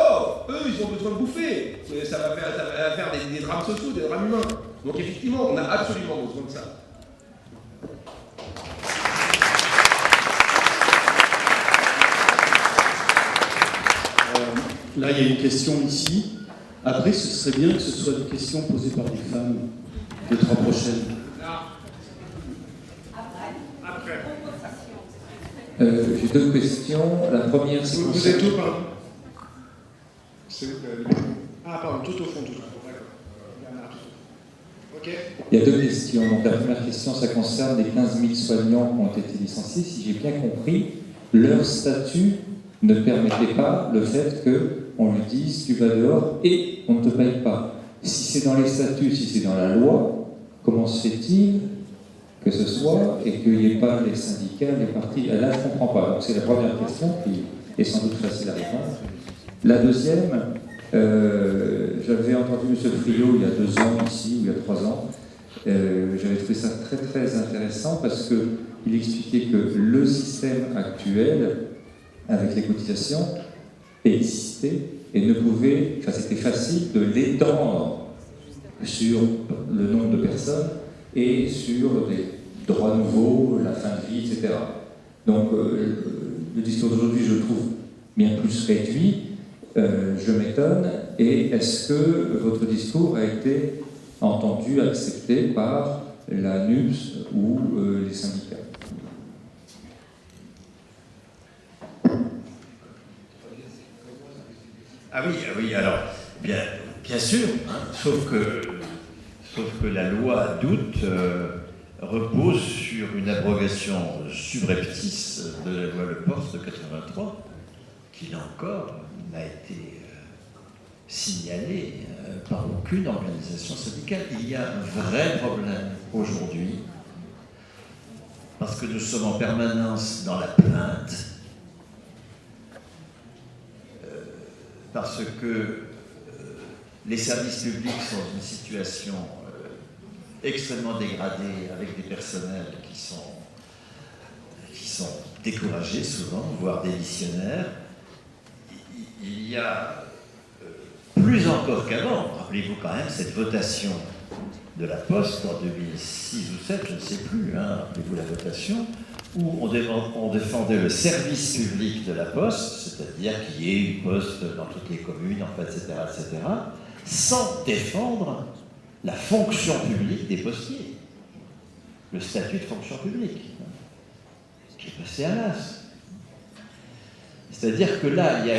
eux, ils ont besoin de bouffer. Ça va faire des drames sociaux, des drames humains. Donc effectivement, on a absolument besoin de ça. Là, il y a une question ici. Après, ce serait bien que ce soit une question posée par des femmes, les 3 prochaines. J'ai 2 questions. La première, c'est Vous êtes où, pardon? Ah, pardon, tout au fond, tout au fond. D'accord. Bernard, tout au fond. Ok. Il y a 2 questions. Donc, la première question, ça concerne les 15 000 soignants qui ont été licenciés. Si j'ai bien compris, leur statut ne permettait pas le fait qu'on lui dise tu vas dehors et on ne te paye pas. Si c'est dans les statuts, si c'est dans la loi, comment se fait-il que ce soit et qu'il n'y ait pas les syndicats, les partis? Là, je ne comprends pas. Donc, c'est la première question qui est sans doute facile à répondre. La deuxième, j'avais entendu M. Friot il y a 2 ans ici, ou il y a 3 ans. J'avais trouvé ça très très intéressant parce qu'il expliquait que le système actuel, avec les cotisations, existait et ne pouvait, enfin c'était facile de l'étendre sur le nombre de personnes et sur des droits nouveaux, la fin de vie, etc. Donc le discours d'aujourd'hui, je le trouve bien plus réduit. Je m'étonne. Et est-ce que votre discours a été entendu, accepté par la NUPS ou les syndicats? Ah oui, alors, bien sûr, hein, sauf que la loi d'août repose sur une abrogation subreptice de la loi Le Pors de 83, qui là encore n'a été signalée par aucune organisation syndicale. Il y a un vrai problème aujourd'hui, parce que nous sommes en permanence dans la plainte, parce que les services publics sont dans une situation extrêmement dégradée, avec des personnels qui sont découragés souvent, voire démissionnaires. Il y a plus encore qu'avant, rappelez-vous quand même cette votation de la Poste en 2006 ou 2007, je ne sais plus, hein, rappelez-vous la votation, où on défendait le service public de la Poste, c'est-à-dire qu'il y ait une poste dans toutes les communes, en fait, etc., sans défendre la fonction publique des postiers, le statut de fonction publique, qui est passé à l'as. C'est-à-dire que là, il y a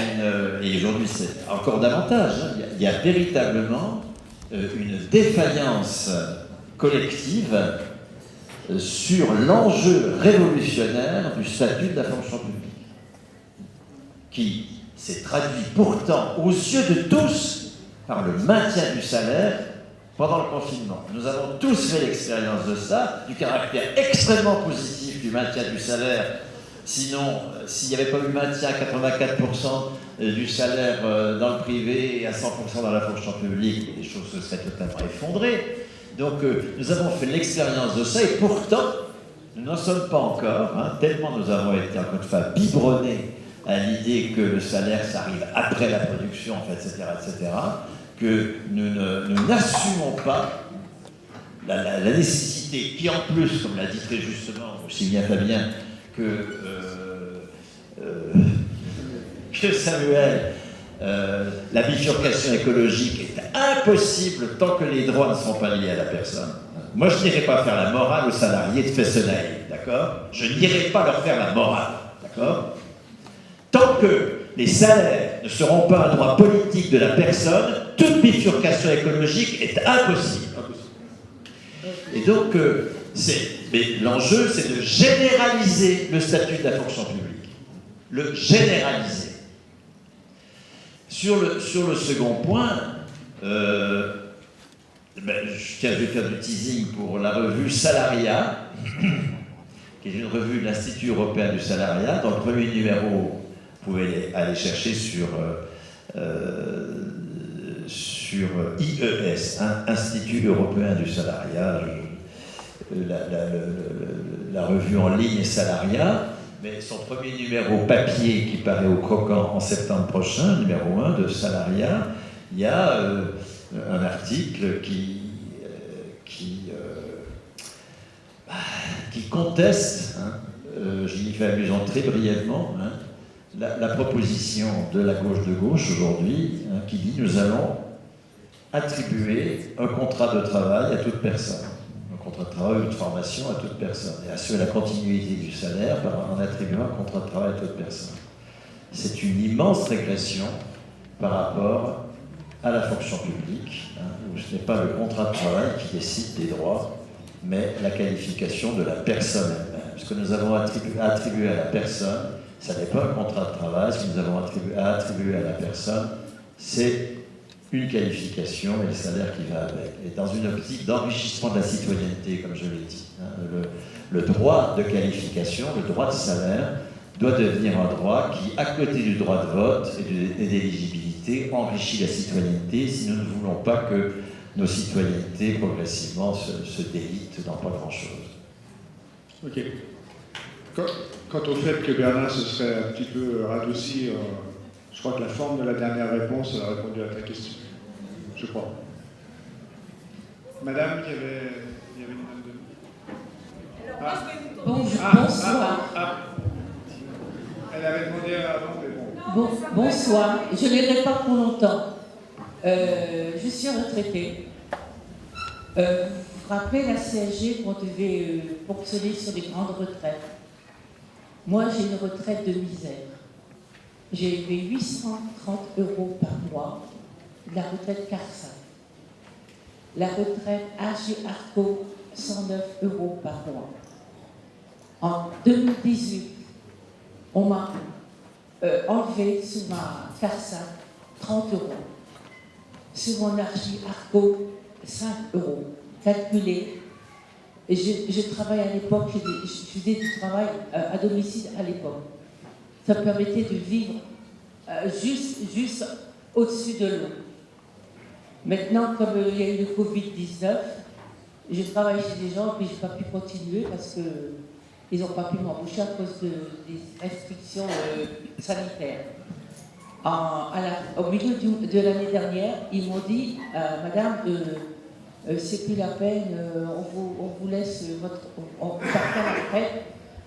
et aujourd'hui c'est encore davantage, hein, il y a véritablement une défaillance collective sur l'enjeu révolutionnaire du statut de la fonction publique, qui s'est traduit pourtant aux yeux de tous par le maintien du salaire pendant le confinement. Nous avons tous fait l'expérience de ça, du caractère extrêmement positif du maintien du salaire. Sinon, s'il n'y avait pas eu maintien à 84% du salaire dans le privé et à 100% dans la fonction publique, les choses se seraient totalement effondrées. Donc, nous avons fait l'expérience de ça, et pourtant, nous n'en sommes pas encore, hein, tellement nous avons été, encore une fois, biberonnés à l'idée que le salaire, ça arrive après la production, en fait, etc., que nous n'assumons pas la nécessité, qui en plus, comme l'a dit très justement aussi bien Fabien que Samuel, la bifurcation écologique est impossible tant que les droits ne sont pas liés à la personne. Moi, je n'irai pas faire la morale aux salariés de Fessenheim, d'accord? Je n'irai pas leur faire la morale, d'accord? Tant que les salaires ne seront pas un droit politique de la personne, toute bifurcation écologique est impossible. Et donc, mais l'enjeu, c'est de généraliser le statut de la fonction publique. Le généraliser. Sur le second point, je vais faire du teasing pour la revue Salariat, qui est une revue de l'Institut européen du salariat. Dans le premier numéro, vous pouvez aller chercher sur IES, Institut européen du salariat, la revue en ligne Salariat, mais son premier numéro papier qui paraît au Croquant en septembre prochain, numéro 1 de Salariat, il y a un article qui conteste, hein, je l'y fais allusion très brièvement, hein, la proposition de la gauche de gauche aujourd'hui, hein, qui dit nous allons attribuer un contrat de travail à toute personne. Un contrat de travail ou de formation à toute personne. Et assurer la continuité du salaire en attribuant un contrat de travail à toute personne. C'est une immense régression par rapport à la fonction publique, hein, où ce n'est pas le contrat de travail qui décide des droits, mais la qualification de la personne elle-même. Ce que nous avons attribué à la personne, ça n'est pas un contrat de travail, ce que nous avons attribué à la personne, c'est une qualification et le salaire qui va avec. Et dans une optique d'enrichissement de la citoyenneté, comme je l'ai dit, hein, le droit de qualification, le droit de salaire, doit devenir un droit qui, à côté du droit de vote et d'éligibilité, enrichit la citoyenneté si nous ne voulons pas que nos citoyennetés progressivement se délitent dans pas grand-chose. Ok. Quant au fait que Bernard se serait un petit peu radouci, je crois que la forme de la dernière réponse a répondu à ta question. Je crois. Madame, il y avait une dame de... Bonsoir. Elle avait demandé avant, mais bon. Bonsoir. Je ne l'aiderai pas pour longtemps. Je suis retraitée. Vous vous rappelez la CSG qu'on devait fonctionner sur les grandes retraites. Moi, j'ai une retraite de misère. J'ai élevé 830 € par mois de la retraite CARSA. La retraite AG Arco, 109 € par mois. En 2018, on m'a enlevé sur ma CARSA 30 €. Sur mon AG Arco, 5 €. Calculé. Et je travaille à l'époque, je faisais du travail à domicile à l'époque. Ça me permettait de vivre juste au-dessus de l'eau. Maintenant, comme il y a eu le Covid-19, je travaille chez des gens et je n'ai pas pu continuer parce qu'ils n'ont pas pu m'embaucher à cause des restrictions sanitaires. Au milieu de l'année dernière, ils m'ont dit, Madame, c'est plus la peine, on vous laisse on part à la retraite,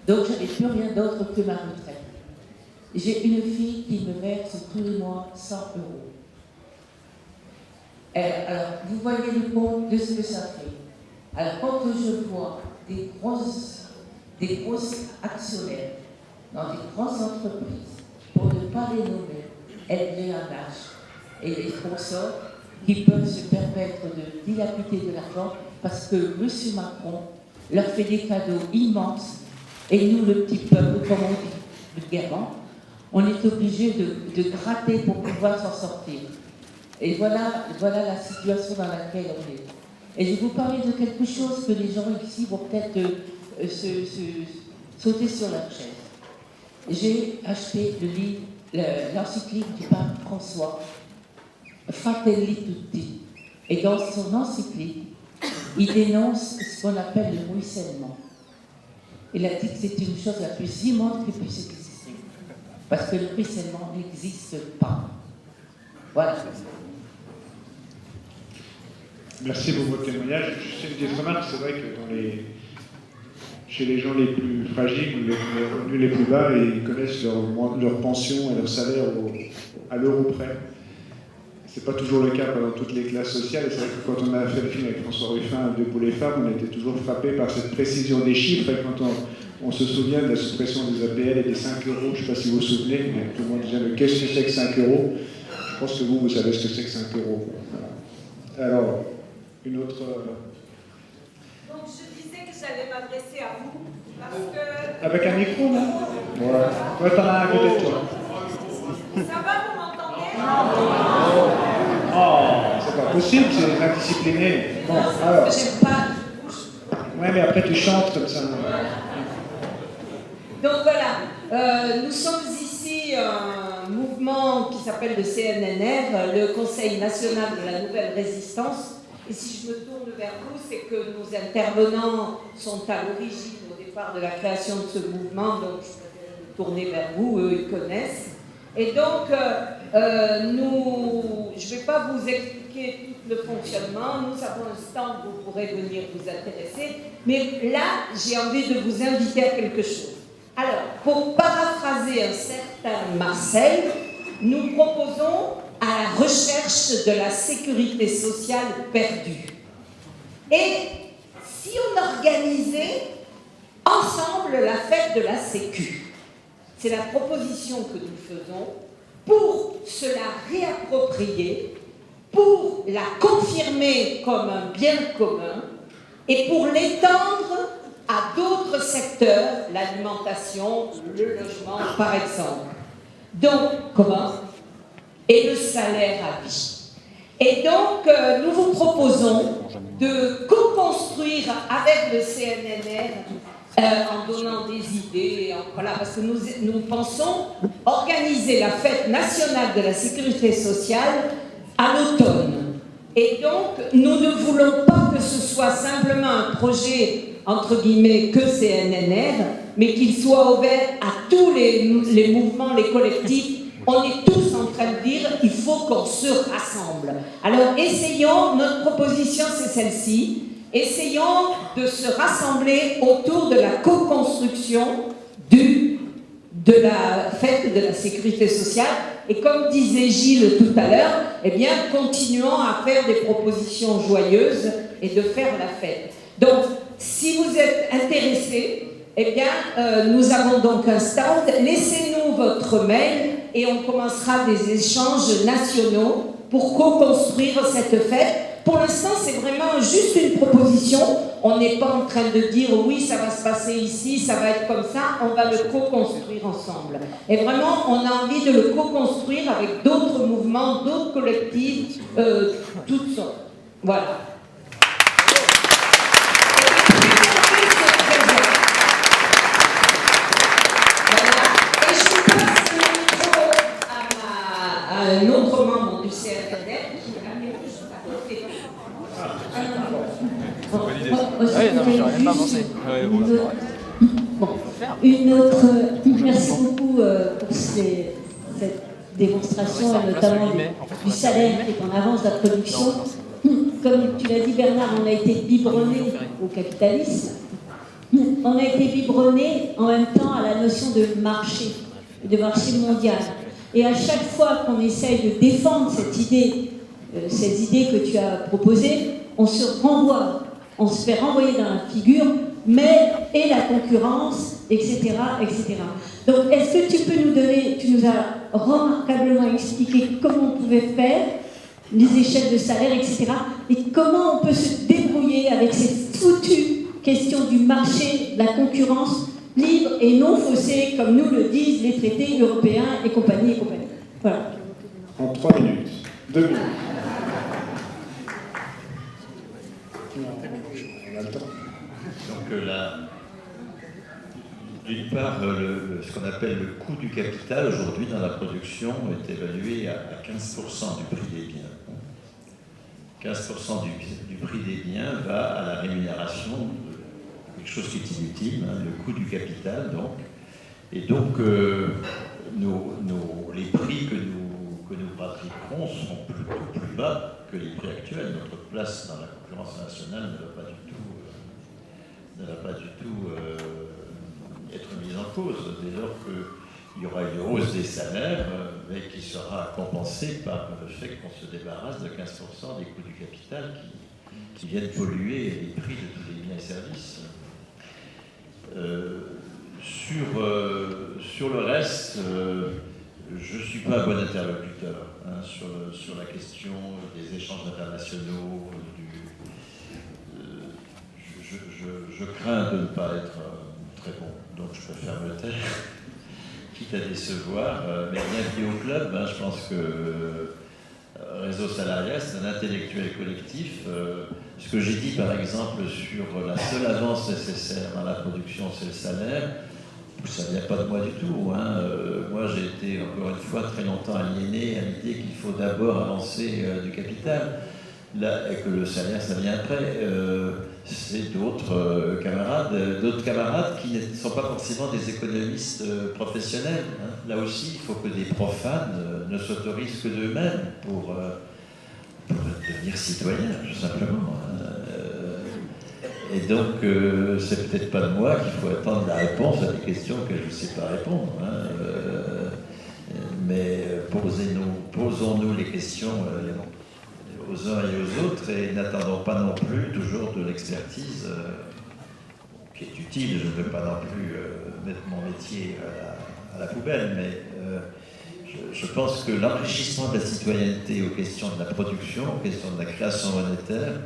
donc je n'ai plus rien d'autre que ma retraite. J'ai une fille qui me verse tous les mois 100 €. Alors, vous voyez le compte de ce que ça fait. Alors, quand je vois des grosses actionnaires dans des grandes entreprises, pour ne pas les nommer, LVMH et les sponsors, qui peuvent se permettre de dilapider de l'argent parce que M. Macron leur fait des cadeaux immenses et nous, le petit peuple, comme on dit vulgairement, on est obligé de gratter pour pouvoir s'en sortir. Et voilà la situation dans laquelle on est. Et je vais vous parler de quelque chose que les gens ici vont peut-être sauter sur leur chaise. J'ai acheté le livre, l'encyclique du pape François, Fratelli Tutti. Et dans son encyclique, il dénonce ce qu'on appelle le ruissellement. Il a dit que c'est une chose la plus immonde qui puisse exister. Parce que le ruissellement n'existe pas. Voilà. Merci pour votre témoignage. Juste une petite remarque, c'est vrai que chez les gens les plus fragiles ou les revenus les plus bas, ils connaissent leur pension et leur salaire à l'euro près. C'est pas toujours le cas dans toutes les classes sociales. Et c'est vrai que quand on a fait le film avec François Ruffin, Debout les femmes, on était toujours frappé par cette précision des chiffres. Et quand on se souvient de la suppression des APL et des 5 €, je ne sais pas si vous vous souvenez, mais tout le monde disait mais qu'est-ce que c'est que 5 €? Je pense que vous savez ce que c'est que 5 €. Voilà. Alors, une autre. Donc je disais que j'allais m'adresser à vous parce que. Avec un micro, non? Voilà. Toi, t'en as un à côté de toi. Ça va, vous m'entendez? Oh, c'est pas possible, c'est indiscipliné. Bon, alors. J'aime pas. Ouais, mais après tu chantes comme ça. Donc voilà, nous sommes ici un mouvement qui s'appelle le CNNR, le Conseil national de la nouvelle résistance. Et si je me tourne vers vous, c'est que nos intervenants sont à l'origine, au départ de la création de ce mouvement, donc je préfère me tourner vers vous, eux ils connaissent. Et donc, je ne vais pas vous expliquer tout le fonctionnement, nous avons un stand, vous pourrez venir vous intéresser, mais là, j'ai envie de vous inviter à quelque chose. Alors, pour paraphraser un certain Marcel, nous proposons à la recherche de la sécurité sociale perdue. Et si on organisait ensemble la fête de la Sécu, c'est la proposition que nous faisons pour se la réapproprier, pour la confirmer comme un bien commun et pour l'étendre à d'autres secteurs, l'alimentation, le logement par exemple. Donc, comment? Et le salaire à vie. Et donc, nous vous proposons de co-construire avec le CNNR en donnant des idées, voilà, parce que nous pensons organiser la fête nationale de la sécurité sociale à l'automne. Et donc, nous ne voulons pas que ce soit simplement un projet entre guillemets que CNNR, mais qu'il soit ouvert à tous les mouvements, les collectifs. On est tous en train de dire il faut qu'on se rassemble. Alors essayons, notre proposition c'est celle-ci, essayons de se rassembler autour de la co-construction de la fête de la sécurité sociale. Et comme disait Gilles tout à l'heure, eh bien continuons à faire des propositions joyeuses et de faire la fête. Donc, si vous êtes intéressés, eh bien, nous avons donc un stand. Laissez-nous votre mail et on commencera des échanges nationaux pour co-construire cette fête. Pour l'instant, c'est vraiment juste une proposition. On n'est pas en train de dire oui, ça va se passer ici, ça va être comme ça. On va le co-construire ensemble. Et vraiment, on a envie de le co-construire avec d'autres mouvements, d'autres collectifs, toutes sortes. Voilà. Un autre membre du CNNR qui a juste à côté. Une autre. Merci beaucoup pour cette démonstration, et notamment du salaire qui est en avance de la production. Comme tu l'as dit, Bernard, on a été biberonné au capitalisme. On a été biberonné en même temps à la notion de marché mondial. Et à chaque fois qu'on essaye de défendre ces idées que tu as proposées, on se renvoie, on se fait renvoyer dans la figure, mais et la concurrence, etc., etc. Donc, est-ce que tu peux nous donner, tu nous as remarquablement expliqué comment on pouvait faire, les échelles de salaire, etc., et comment on peut se débrouiller avec ces foutues questions du marché, de la concurrence, libre et non faussé, comme nous le disent les traités européens et compagnie et compagnie. Voilà. En 3 minutes. 2 minutes. On a le temps. Donc d'une part, ce qu'on appelle le coût du capital aujourd'hui dans la production est évalué à 15% du prix des biens. 15% du prix des biens va à la rémunération de quelque chose qui est inutile, hein, le coût du capital donc. Et donc les prix que nous pratiquerons sont plutôt plus bas que les prix actuels. Notre place dans la concurrence nationale ne va pas du tout être mise en cause, dès lors qu'il y aura une hausse des salaires, mais qui sera compensée par le fait qu'on se débarrasse de 15% des coûts du capital qui viennent polluer les prix de tous les biens et services. Sur le reste, je ne suis pas un bon interlocuteur hein, sur la question des échanges internationaux. Je crains de ne pas être très bon, donc je préfère me taire, quitte à décevoir. Mais bienvenue au club, hein, je pense que Réseau Salarial, c'est un intellectuel collectif. Ce que j'ai dit par exemple sur la seule avance nécessaire dans la production, c'est le salaire. Ça ne vient pas de moi du tout. Hein. Moi, j'ai été, encore une fois, très longtemps aliéné à l'idée qu'il faut d'abord avancer du capital. Là, et que le salaire, ça vient après. C'est d'autres camarades qui ne sont pas forcément des économistes professionnels. Hein. Là aussi, il faut que des profanes ne s'autorisent que d'eux-mêmes pour devenir citoyens, tout simplement. Et donc, c'est peut-être pas de moi qu'il faut attendre la réponse à des questions que je ne sais pas répondre. Hein. Mais posons-nous les questions aux uns et aux autres et n'attendons pas non plus toujours de l'expertise qui est utile. Je ne veux pas non plus mettre mon métier à la poubelle, mais je pense que l'enrichissement de la citoyenneté aux questions de la production, aux questions de la création monétaire,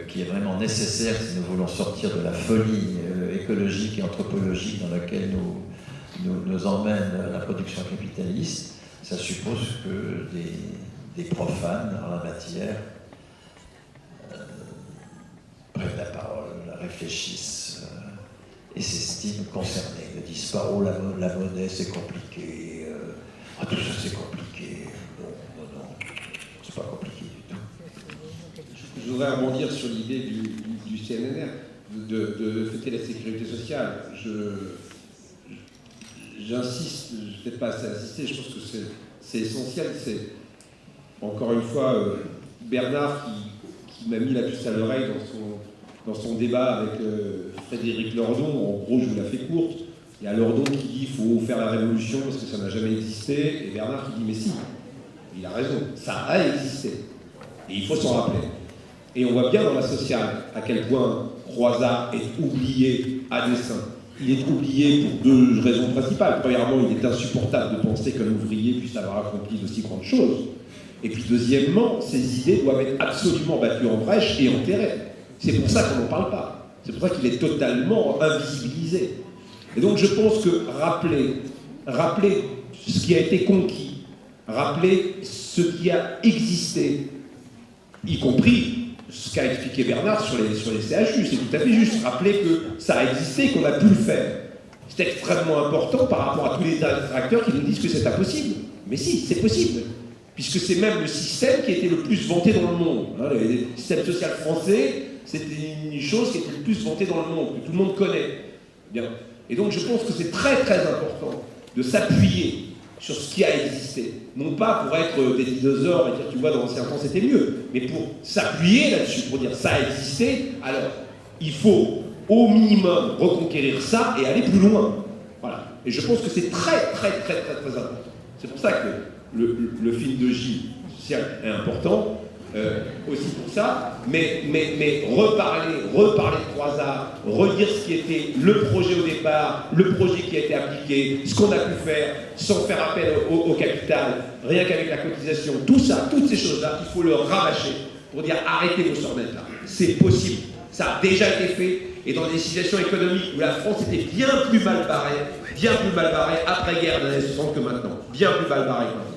qui est vraiment nécessaire si nous voulons sortir de la folie écologique et anthropologique dans laquelle nous emmène la production capitaliste, ça suppose que des profanes en la matière prennent la parole, réfléchissent et s'estiment concernés. Ne disent pas « Oh, la monnaie, c'est compliqué. Tout ça, c'est compliqué. » Non, c'est pas compliqué du tout. Je voudrais rebondir sur l'idée du CNNR, de fêter la sécurité sociale. J'insiste, je ne vais peut-être pas assez insister, je pense que c'est essentiel. C'est, encore une fois, Bernard qui m'a mis la puce à l'oreille dans son débat avec Frédéric Lordon. En gros, je vous la fais courte. Il y a Lordon qui dit qu'il faut faire la révolution parce que ça n'a jamais existé, et Bernard qui dit mais si, il a raison, ça a existé. Et il faut s'en rappeler. Et on voit bien dans la sociale à quel point Croizat est oublié à dessein. Il est oublié pour deux raisons principales. Premièrement, il est insupportable de penser qu'un ouvrier puisse avoir accompli d'aussi grandes choses. Et puis deuxièmement, ces idées doivent être absolument battues en brèche et enterrées. C'est pour ça qu'on n'en parle pas. C'est pour ça qu'il est totalement invisibilisé. Et donc je pense que rappeler ce qui a été conquis, rappeler ce qui a existé, y compris ce qu'a expliqué Bernard sur les CHU, c'est tout à fait juste. Rappeler que ça a existé, qu'on a pu le faire. C'est extrêmement important par rapport à tous les acteurs qui nous disent que c'est impossible. Mais si, c'est possible. Puisque c'est même le système qui était le plus vanté dans le monde. Le système social français, c'était une chose qui était le plus vantée dans le monde, que tout le monde connaît. Bien. Et donc je pense que c'est très très important de s'appuyer sur ce qui a existé. Non pas pour être des dinosaures et dire tu vois dans l'ancien temps c'était mieux, mais pour s'appuyer là-dessus, pour dire ça a existé, alors il faut au minimum reconquérir ça et aller plus loin. Voilà. Et je pense que c'est très très très très très important. C'est pour ça que le film de Gilles est important. Aussi pour ça, mais reparler de Croizat, redire ce qui était le projet au départ, le projet qui a été appliqué, ce qu'on a pu faire sans faire appel au capital, rien qu'avec la cotisation, tout ça, toutes ces choses-là, il faut le rabâcher pour dire arrêtez vos sornettes là. C'est possible, ça a déjà été fait, et dans des situations économiques où la France était bien plus mal barrée après-guerre des années 60 que maintenant, bien plus mal barrée que maintenant.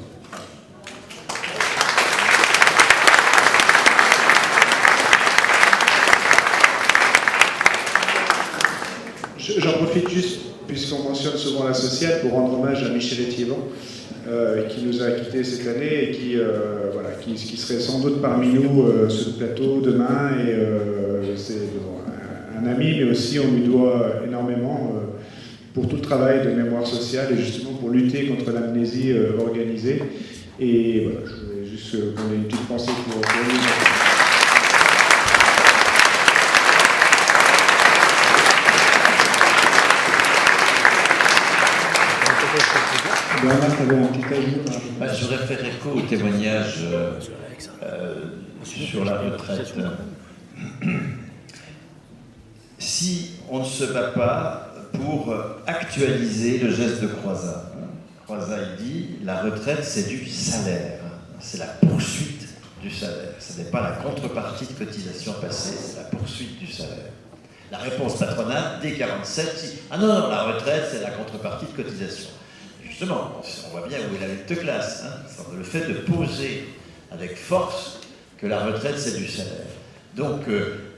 J'en profite juste, puisqu'on mentionne souvent la sociale, pour rendre hommage à Michel Étiéban, qui nous a quittés cette année et qui serait sans doute parmi nous sur le plateau demain. Et c'est un ami, mais aussi on lui doit énormément pour tout le travail de mémoire sociale et justement pour lutter contre l'amnésie organisée. Et voilà, je voulais juste qu'on ait une petite pensée pour lui. Je ferai écho au témoignage sur la retraite. Si on ne se bat pas pour actualiser le geste de Croizat, Croizat il dit la retraite c'est du salaire, c'est la poursuite du salaire, ce n'est pas la contrepartie de cotisation passée, c'est la poursuite du salaire. La réponse patronale dès 47 dit ah non, la retraite c'est la contrepartie de cotisation. Justement, on voit bien où est la lutte de classe. Le fait de poser avec force que la retraite, c'est du salaire. Donc,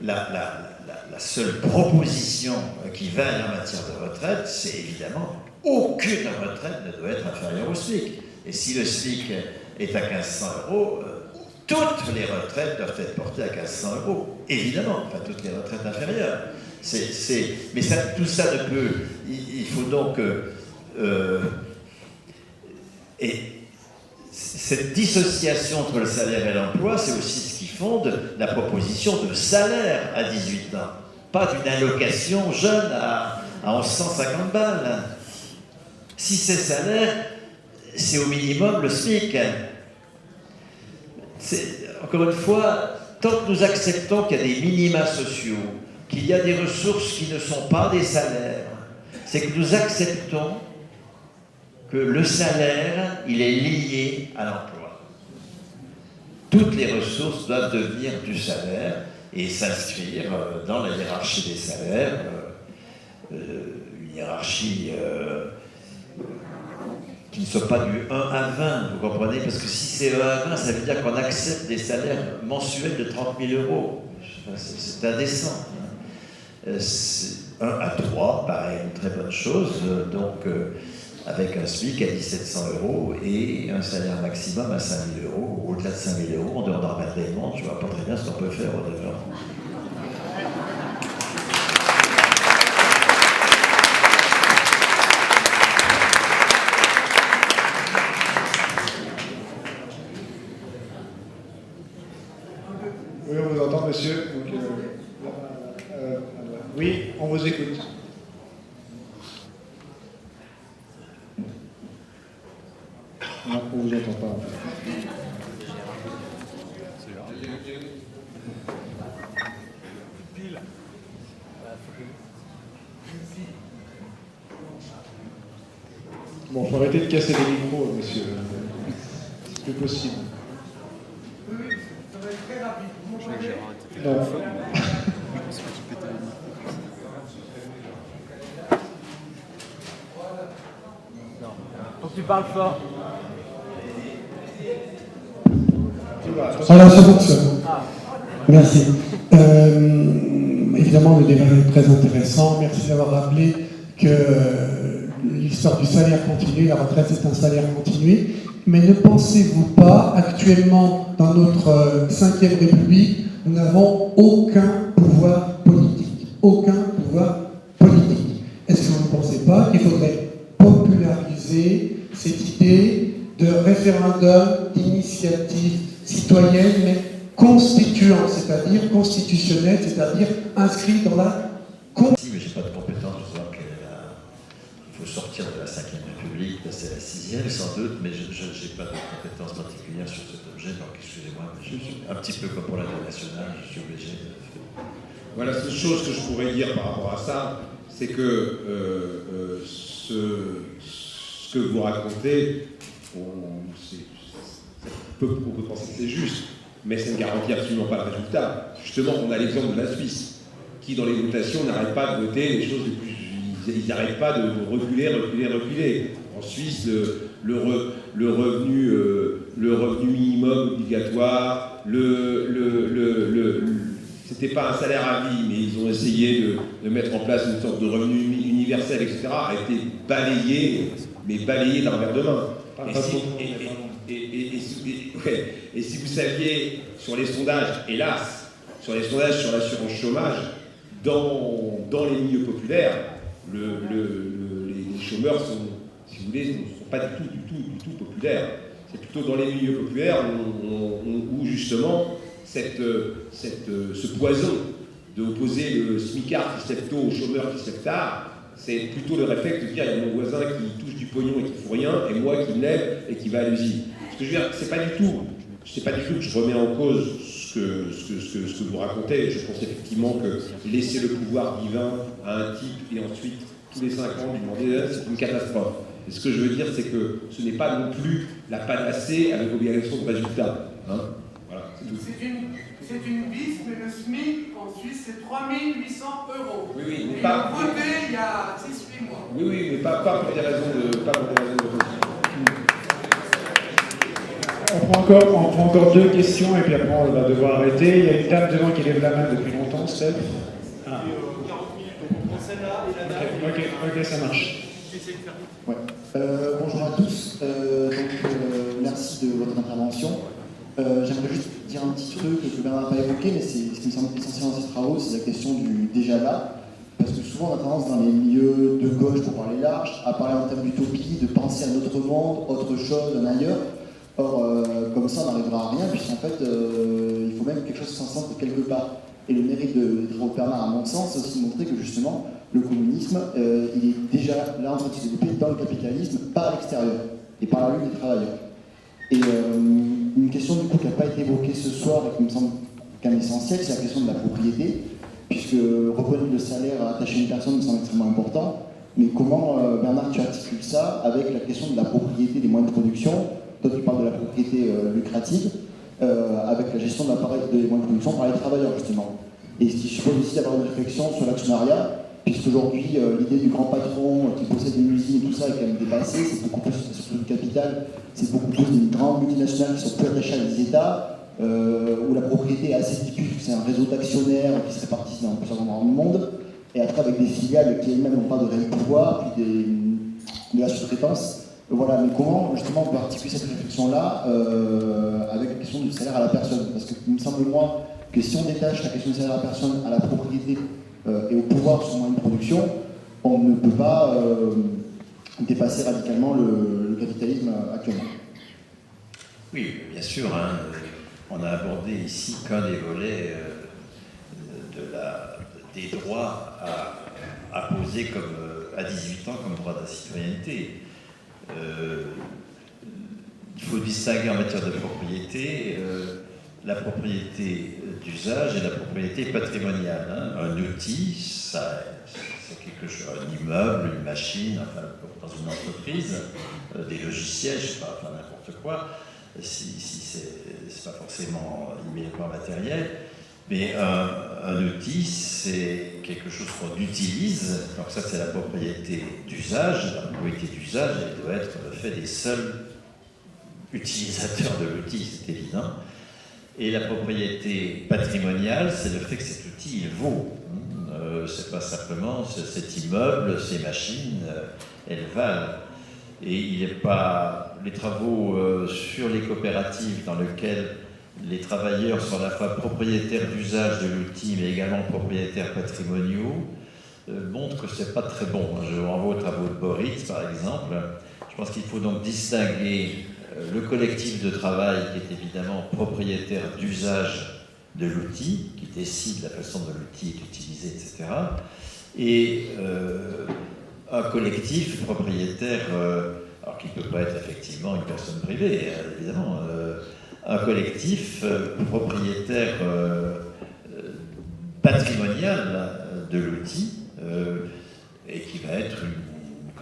la seule proposition qui vaille en matière de retraite, c'est évidemment aucune retraite ne doit être inférieure au SMIC. Et si le SMIC est à 1500 €, toutes les retraites doivent être portées à 1500 €. Évidemment, enfin toutes les retraites inférieures. Mais ça, tout ça ne peut... Il faut donc... Et cette dissociation entre le salaire et l'emploi, c'est aussi ce qui fonde la proposition de salaire à 18 ans. pas d'une allocation jeune à 1150 balles. Si c'est salaire, c'est au minimum le SMIC. Encore une fois, tant que nous acceptons qu'il y a des minima sociaux, qu'il y a des ressources qui ne sont pas des salaires, c'est que nous acceptons que le salaire, il est lié à l'emploi. Toutes les ressources doivent devenir du salaire et s'inscrire dans la hiérarchie des salaires, une hiérarchie qui ne soit pas du 1 à 20, vous comprenez? Parce que si c'est 1 à 20, ça veut dire qu'on accepte des salaires mensuels de 30 000 €. C'est indécent. 1 à 3 paraît une très bonne chose, donc avec un SMIC à 1 700 € et un salaire maximum à 5 000 €. Au-delà de 5 000 €, en dehors d'emmerder, je ne vois pas très bien ce qu'on peut faire au demeurant. Oui, on vous entend, monsieur. Donc, oui, on vous écoute. Non, on vous entend pas. En fait. Bon, il faut arrêter de casser les micros, monsieur. C'est plus possible. Oui, ça va être très rapide. Vous m'entendez ? Non. Faut que tu parles fort. Alors, ça fonctionne. Merci. Évidemment, le débat est très intéressant. Merci d'avoir rappelé que l'histoire du salaire continu, la retraite, c'est un salaire continu. Mais ne pensez-vous pas, actuellement, dans notre 5e République, nous n'avons aucun pouvoir politique. Aucun pouvoir politique. Est-ce que vous ne pensez pas qu'il faudrait populariser cette idée de référendum, d'initiative citoyenne, mais constituant, c'est-à-dire constitutionnel, c'est-à-dire inscrit dans la Si, mais je n'ai pas de compétences pour savoir qu'il faut sortir de la 5e République, passer à la 6e sans doute, mais je n'ai pas de compétences particulières sur cet objet, donc excusez-moi, mais je suis un petit peu comme pour l'international, je suis obligé de... Voilà, la seule chose que je pourrais dire par rapport à ça, c'est que ce que vous racontez, on peut penser que c'est juste, mais ça ne garantit absolument pas le résultat. Justement, on a l'exemple de la Suisse, qui dans les votations n'arrête pas de voter les choses les plus... Ils n'arrêtent pas de reculer. En Suisse, le revenu minimum obligatoire, c'était pas un salaire à vie, mais ils ont essayé de mettre en place une sorte de revenu universel, etc., a été balayé d'un revers de main. Et si vous saviez, sur les sondages, hélas, sur l'assurance chômage, dans les milieux populaires, les chômeurs sont, si vous voulez, ne sont pas du tout populaires. C'est plutôt dans les milieux populaires où justement ce poison d'opposer le smicard qui se lève tôt au chômeur qui se lève tard, c'est plutôt le réflexe de dire il y a mon voisin qui touche du pognon et qui ne fout rien, et moi qui me lève et qui va à l'usine. Ce que je veux dire, c'est pas du tout que je remets en cause ce que vous racontez. Je pense effectivement que laisser le pouvoir divin à un type et ensuite tous les 5 ans lui demander, c'est une catastrophe. Et ce que je veux dire, c'est que ce n'est pas non plus la panacée avec obligation de résultat. Hein, voilà, c'est tout. C'est une bise, mais le SMIC en Suisse, c'est 3 800 €. Oui, mais ils pas... l'ont voté il y a 6-8 mois. Oui, mais pas pour des raisons de... On prend encore 2 questions et puis après on va devoir arrêter. Il y a une dame devant qui lève la main depuis longtemps, Steph. Ah. 40 minutes, donc on celle-là et la dame. Ok, ça marche. Ouais. Bonjour à tous. Merci de votre intervention. J'aimerais juste dire un petit truc que Bernard n'a pas évoqué, mais c'est ce qui me semble essentiel dans ces travaux, c'est la question du déjà là. Parce que souvent on a tendance dans les milieux de gauche, pour parler large, à parler en termes d'utopie, de penser à notre monde, autre chose, un ailleurs. Or, comme ça on n'arrivera à rien, puisqu'en fait il faut même quelque chose qui s'en sorte quelque part. Et le mérite des travaux de Bernard, à mon sens, c'est aussi de montrer que justement, le communisme, il est déjà là en train de se développer dans le capitalisme par l'extérieur et par la lutte des travailleurs. Et une question du coup qui n'a pas été évoquée ce soir et qui me semble qu'un essentiel, c'est la question de la propriété, puisque reconnaître le salaire attaché à une personne me semble extrêmement important. Mais comment, Bernard, tu articules ça avec la question de la propriété des moyens de production? Toi, tu parles de la propriété lucrative, avec la gestion de l'appareil des moyens de production par les travailleurs, justement. Et ce qui suppose aussi d'avoir une réflexion sur l'actionnariat, puisqu'aujourd'hui, l'idée du grand patron qui possède une usine et tout ça est quand même dépassée, c'est beaucoup plus sur le capital, c'est beaucoup plus des grandes multinationales qui sont plus attachées à des États, où la propriété est assez diffuse, c'est un réseau d'actionnaires qui se répartissent dans plusieurs endroits du monde, et après avec des filiales qui elles-mêmes n'ont pas de réel pouvoir, puis de la sous-traitance. Voilà, mais comment justement on peut articuler cette réflexion-là avec la question du salaire à la personne? Parce qu'il me semble, moi, que si on détache la question du salaire à la personne à la propriété et au pouvoir sur le moyen de production, on ne peut pas dépasser radicalement le capitalisme actuellement. Oui, bien sûr. Hein, on a abordé ici qu'un des volets des droits à poser à 18 ans comme droit de la citoyenneté. Il faut distinguer en matière de propriété la propriété d'usage et la propriété patrimoniale. Hein. Un outil, c'est quelque chose, un immeuble, une machine, enfin, dans une entreprise, des logiciels, je ne sais pas, enfin n'importe quoi, si c'est pas forcément immédiatement matériel. Mais un outil, c'est quelque chose qu'on utilise. Donc ça, c'est la propriété d'usage. La propriété d'usage, elle doit être le fait des seuls utilisateurs de l'outil, c'est évident. Et la propriété patrimoniale, c'est le fait que cet outil, il vaut. C'est pas simplement cet immeuble, ces machines, elles valent. Et il n'est pas... Les travaux sur les coopératives dans lesquelles les travailleurs sont à la fois propriétaires d'usage de l'outil, mais également propriétaires patrimoniaux, montrent que c'est pas très bon. Je vous renvoie aux travaux de Boris, par exemple. Je pense qu'il faut donc distinguer le collectif de travail, qui est évidemment propriétaire d'usage de l'outil, qui décide la façon dont l'outil est utilisé, etc., et un collectif propriétaire, alors qui ne peut pas être effectivement une personne privée, évidemment, un collectif propriétaire patrimonial de l'outil et qui va être une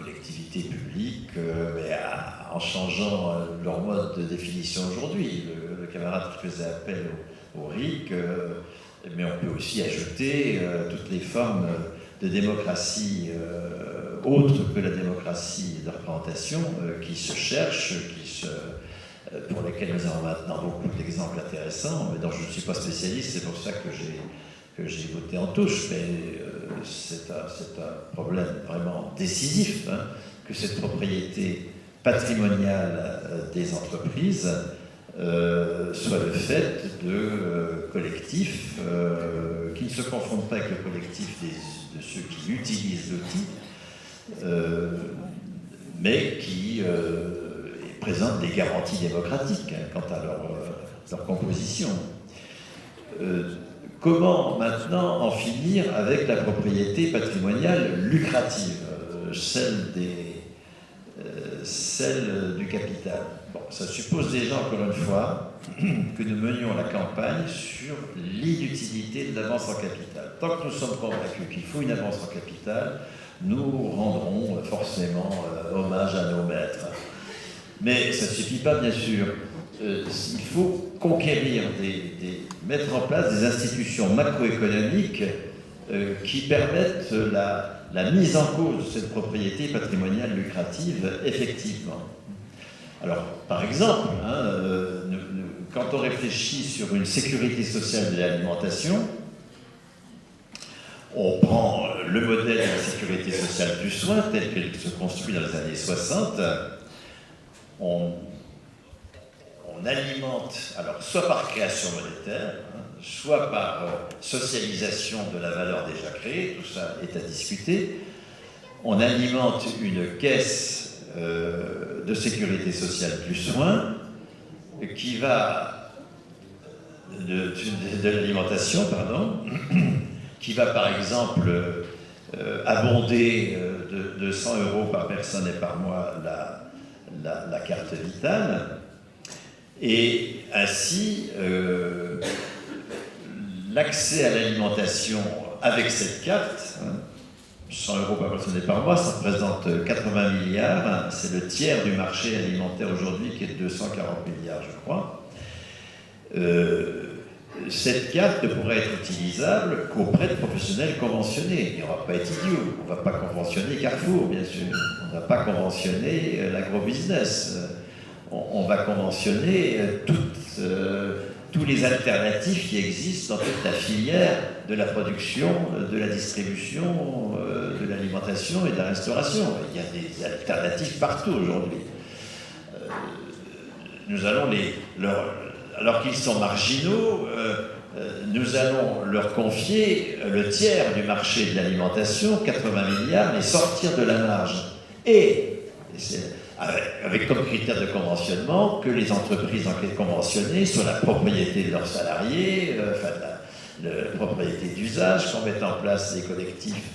collectivité publique mais en changeant leur mode de définition aujourd'hui. Le camarade qui faisait appel au RIC, mais on peut aussi ajouter toutes les formes de démocratie autres que la démocratie de représentation qui se cherchent, pour lesquels nous avons maintenant beaucoup d'exemples intéressants, mais dont je ne suis pas spécialiste, c'est pour ça que j'ai voté en touche, mais c'est un problème vraiment décisif, hein, que cette propriété patrimoniale des entreprises soit le fait de collectifs qui ne se confondent pas avec le collectif de ceux qui utilisent l'outil, mais qui présentent des garanties démocratiques quant à leur composition. Comment maintenant en finir avec la propriété patrimoniale lucrative, celle du capital? Bon, ça suppose déjà, encore une fois, que nous menions la campagne sur l'inutilité de l'avance en capital. Tant que nous sommes convaincus qu'il faut une avance en capital, nous rendrons forcément hommage à nos maîtres. Mais ça ne suffit pas, bien sûr. Il faut conquérir, mettre en place des institutions macroéconomiques qui permettent la mise en cause de cette propriété patrimoniale lucrative, effectivement. Alors, par exemple, hein, quand on réfléchit sur une sécurité sociale de l'alimentation, on prend le modèle de la sécurité sociale du soin, tel qu'il se construit dans les années 60, on alimente, alors soit par création monétaire, hein, soit par socialisation de la valeur déjà créée, tout ça est à discuter. On alimente une caisse de sécurité sociale du soin qui va de l'alimentation, pardon, qui va par exemple abonder de 100 € par personne et par mois la carte vitale, et ainsi l'accès à l'alimentation avec cette carte, 100 € par personne et par mois, ça représente 80 milliards, c'est le tiers du marché alimentaire aujourd'hui qui est de 240 milliards, je crois. Cette carte ne pourra être utilisable qu'auprès de professionnels conventionnés. Il n'y aura pas être idiot. On ne va pas conventionner Carrefour, bien sûr. On ne va pas conventionner l'agrobusiness. On va conventionner tous les alternatives qui existent dans toute la filière de la production, de la distribution, de l'alimentation et de la restauration. Il y a des alternatives partout aujourd'hui. Nous allons alors qu'ils sont marginaux, nous allons leur confier le tiers du marché de l'alimentation, 80 milliards, mais sortir de la marge. Et avec comme critère de conventionnement que les entreprises conventionnées soient la propriété de leurs salariés, la propriété d'usage, qu'on mette en place des collectifs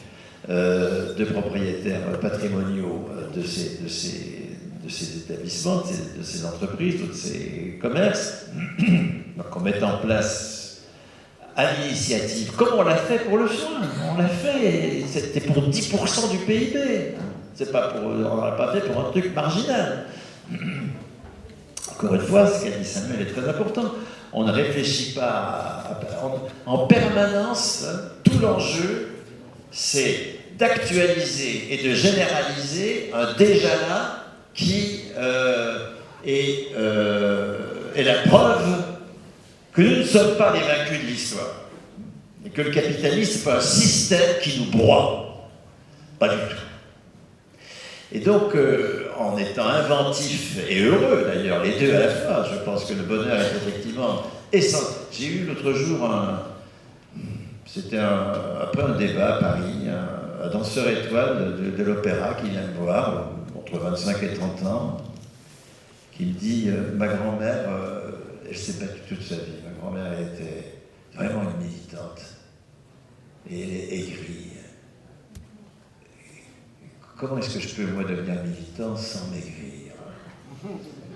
de propriétaires patrimoniaux de ces établissements, de ces entreprises, de ces commerces. Donc on met en place à l'initiative, comme on l'a fait pour le soin, on l'a fait, c'était pour 10% du PIB. On ne l'a pas fait pour un truc marginal. Encore une fois, ce qu'a dit Samuel est très important. On ne réfléchit pas en permanence. Tout l'enjeu, c'est d'actualiser et de généraliser un déjà là qui est la preuve que nous ne sommes pas les vaincus de l'histoire. Et que le capitalisme n'est pas un système qui nous broie. Pas du tout. Et donc, en étant inventif et heureux, d'ailleurs, les deux à la fois, je pense que le bonheur est effectivement essentiel. J'ai eu l'autre jour c'était après un débat à Paris, un danseur étoile de l'opéra qui vient me voir, entre 25 et 30 ans, qui me dit ma grand-mère, elle s'est battue toute sa vie. Ma grand-mère était vraiment une militante. Et elle est aigrie. Comment est-ce que je peux, moi, devenir militant sans maigrir?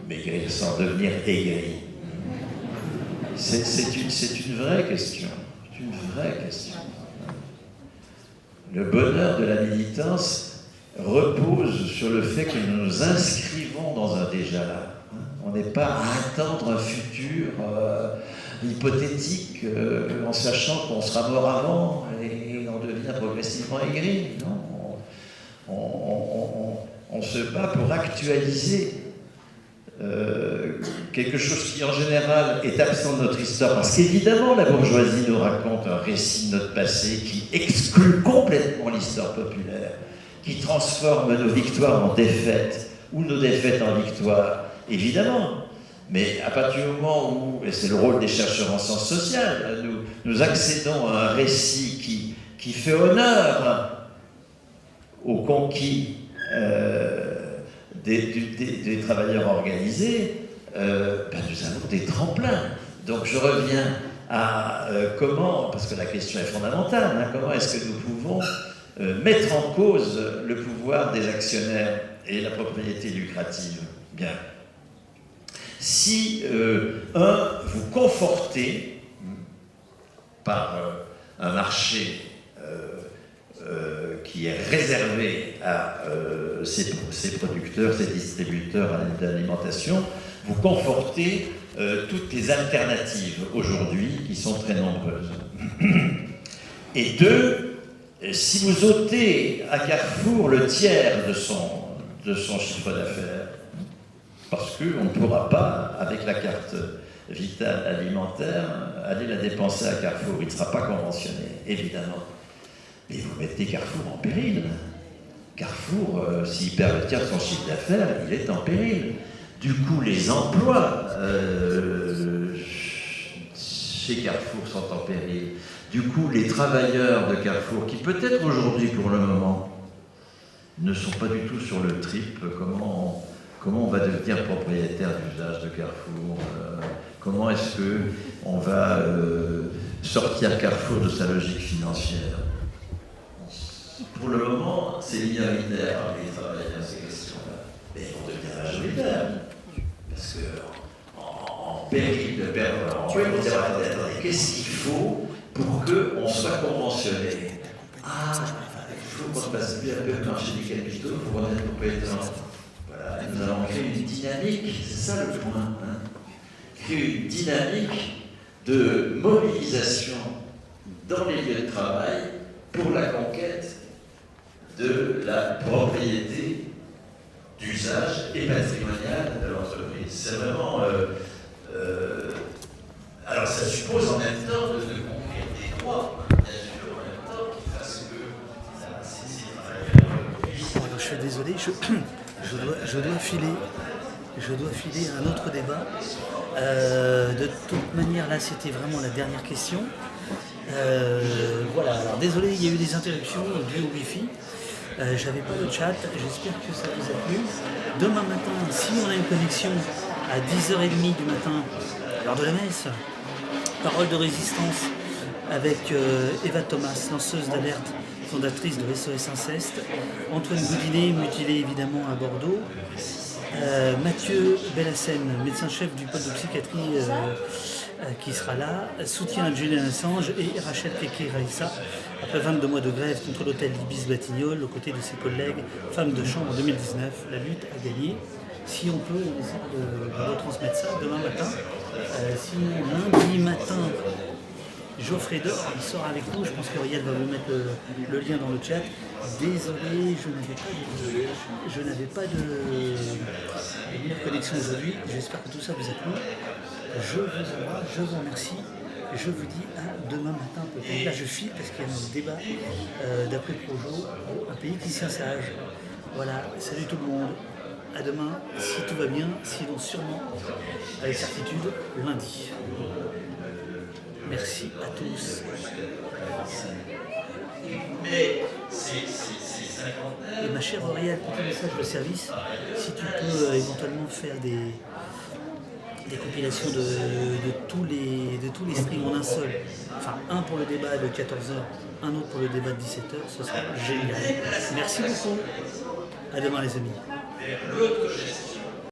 Maigrir sans devenir aigri. C'est une vraie question. C'est une vraie question. Le bonheur de la militance repose sur le fait que nous nous inscrivons dans un déjà-là. On n'est pas à attendre un futur hypothétique en sachant qu'on sera mort avant et on devient progressivement aigri. Non. On se bat pour actualiser quelque chose qui en général est absent de notre histoire, parce qu'évidemment la bourgeoisie nous raconte un récit de notre passé qui exclut complètement l'histoire populaire, qui transforme nos victoires en défaites ou nos défaites en victoires, évidemment. Mais à partir du moment où, et c'est le rôle des chercheurs en sciences sociales, nous accédons à un récit qui fait honneur aux conquis des travailleurs organisés, nous avons des tremplins. Donc je reviens à comment, parce que la question est fondamentale, comment est-ce que nous pouvons mettre en cause le pouvoir des actionnaires et la propriété lucrative? Bien. Si, vous confortez par un marché qui est réservé à ces producteurs, ces distributeurs d'alimentation, vous confortez toutes les alternatives aujourd'hui qui sont très nombreuses. Et deux, si vous ôtez à Carrefour le tiers de son chiffre d'affaires, parce qu'on ne pourra pas, avec la carte vitale alimentaire, aller la dépenser à Carrefour, il ne sera pas conventionné, évidemment. Mais vous mettez Carrefour en péril. Carrefour, s'il perd le tiers de son chiffre d'affaires, il est en péril. Du coup, les emplois chez Carrefour sont en péril. Du coup, les travailleurs de Carrefour, qui peut-être aujourd'hui, pour le moment, ne sont pas du tout sur le trip, comment on va devenir propriétaire d'usage de Carrefour, Comment est-ce qu'on va sortir Carrefour de sa logique financière? Pour le moment, c'est minoritaire parmi les travailleurs ces questions-là. Mais on devient majoritaire. Parce qu'en péril de perdre, on va dire, attendez, qu'est-ce qu'il faut pour qu'on soit conventionné? Ah, il faut qu'on se passe bien un peu le marché des capitaux pour qu'on ait compétence. Voilà, nous allons créer une dynamique, c'est ça le point. Hein, créer une dynamique de mobilisation dans les lieux de travail pour la conquête de la propriété d'usage et patrimonial de l'entreprise. C'est vraiment... alors ça suppose en même temps de conquérir des droits, bien sûr, en même temps, qui fassent que ces travailleurs... Je suis désolé, je dois filer à un autre débat. De toute manière, là, c'était vraiment la dernière question. Voilà, alors désolé, il y a eu des interruptions dues au Wi-Fi. J'avais pas de chat, j'espère que ça vous a plu. Demain matin, si on a une connexion à 10h30 du matin, l'heure de la messe, parole de résistance avec Eva Thomas, lanceuse d'alerte, fondatrice de SOS Inceste, Antoine Goudinet, mutilé évidemment à Bordeaux, Mathieu Bellassem, médecin-chef du pôle de psychiatrie qui sera là, soutien à Julian Assange et Rachel Keke-Raissa, après 22 mois de grève contre l'hôtel Ibis-Batignolles, aux côtés de ses collègues femmes de chambre en 2019. La lutte a gagné. Si on peut, on essaie de retransmettre ça demain matin. Sinon, lundi matin, Geoffrey Dor, il sera avec nous. Je pense que Riel va vous mettre le lien dans le chat. Désolé, je n'avais pas de meilleure connexion aujourd'hui. J'espère que tout ça vous a plu. Je vous embrasse, je vous remercie. Je vous dis à demain matin. Là, je file parce qu'il y a un débat d'après Projo, un pays qui s'y sage. Voilà, salut tout le monde. À demain, si tout va bien, sinon sûrement, avec certitude, lundi. Merci à tous. Et ma chère Auriel, petit message de service, si tu peux éventuellement faire des compilations de tous les streams en un seul, enfin un pour le débat de 14h, un autre pour le débat de 17h, ce sera génial. Merci beaucoup. À demain les amis.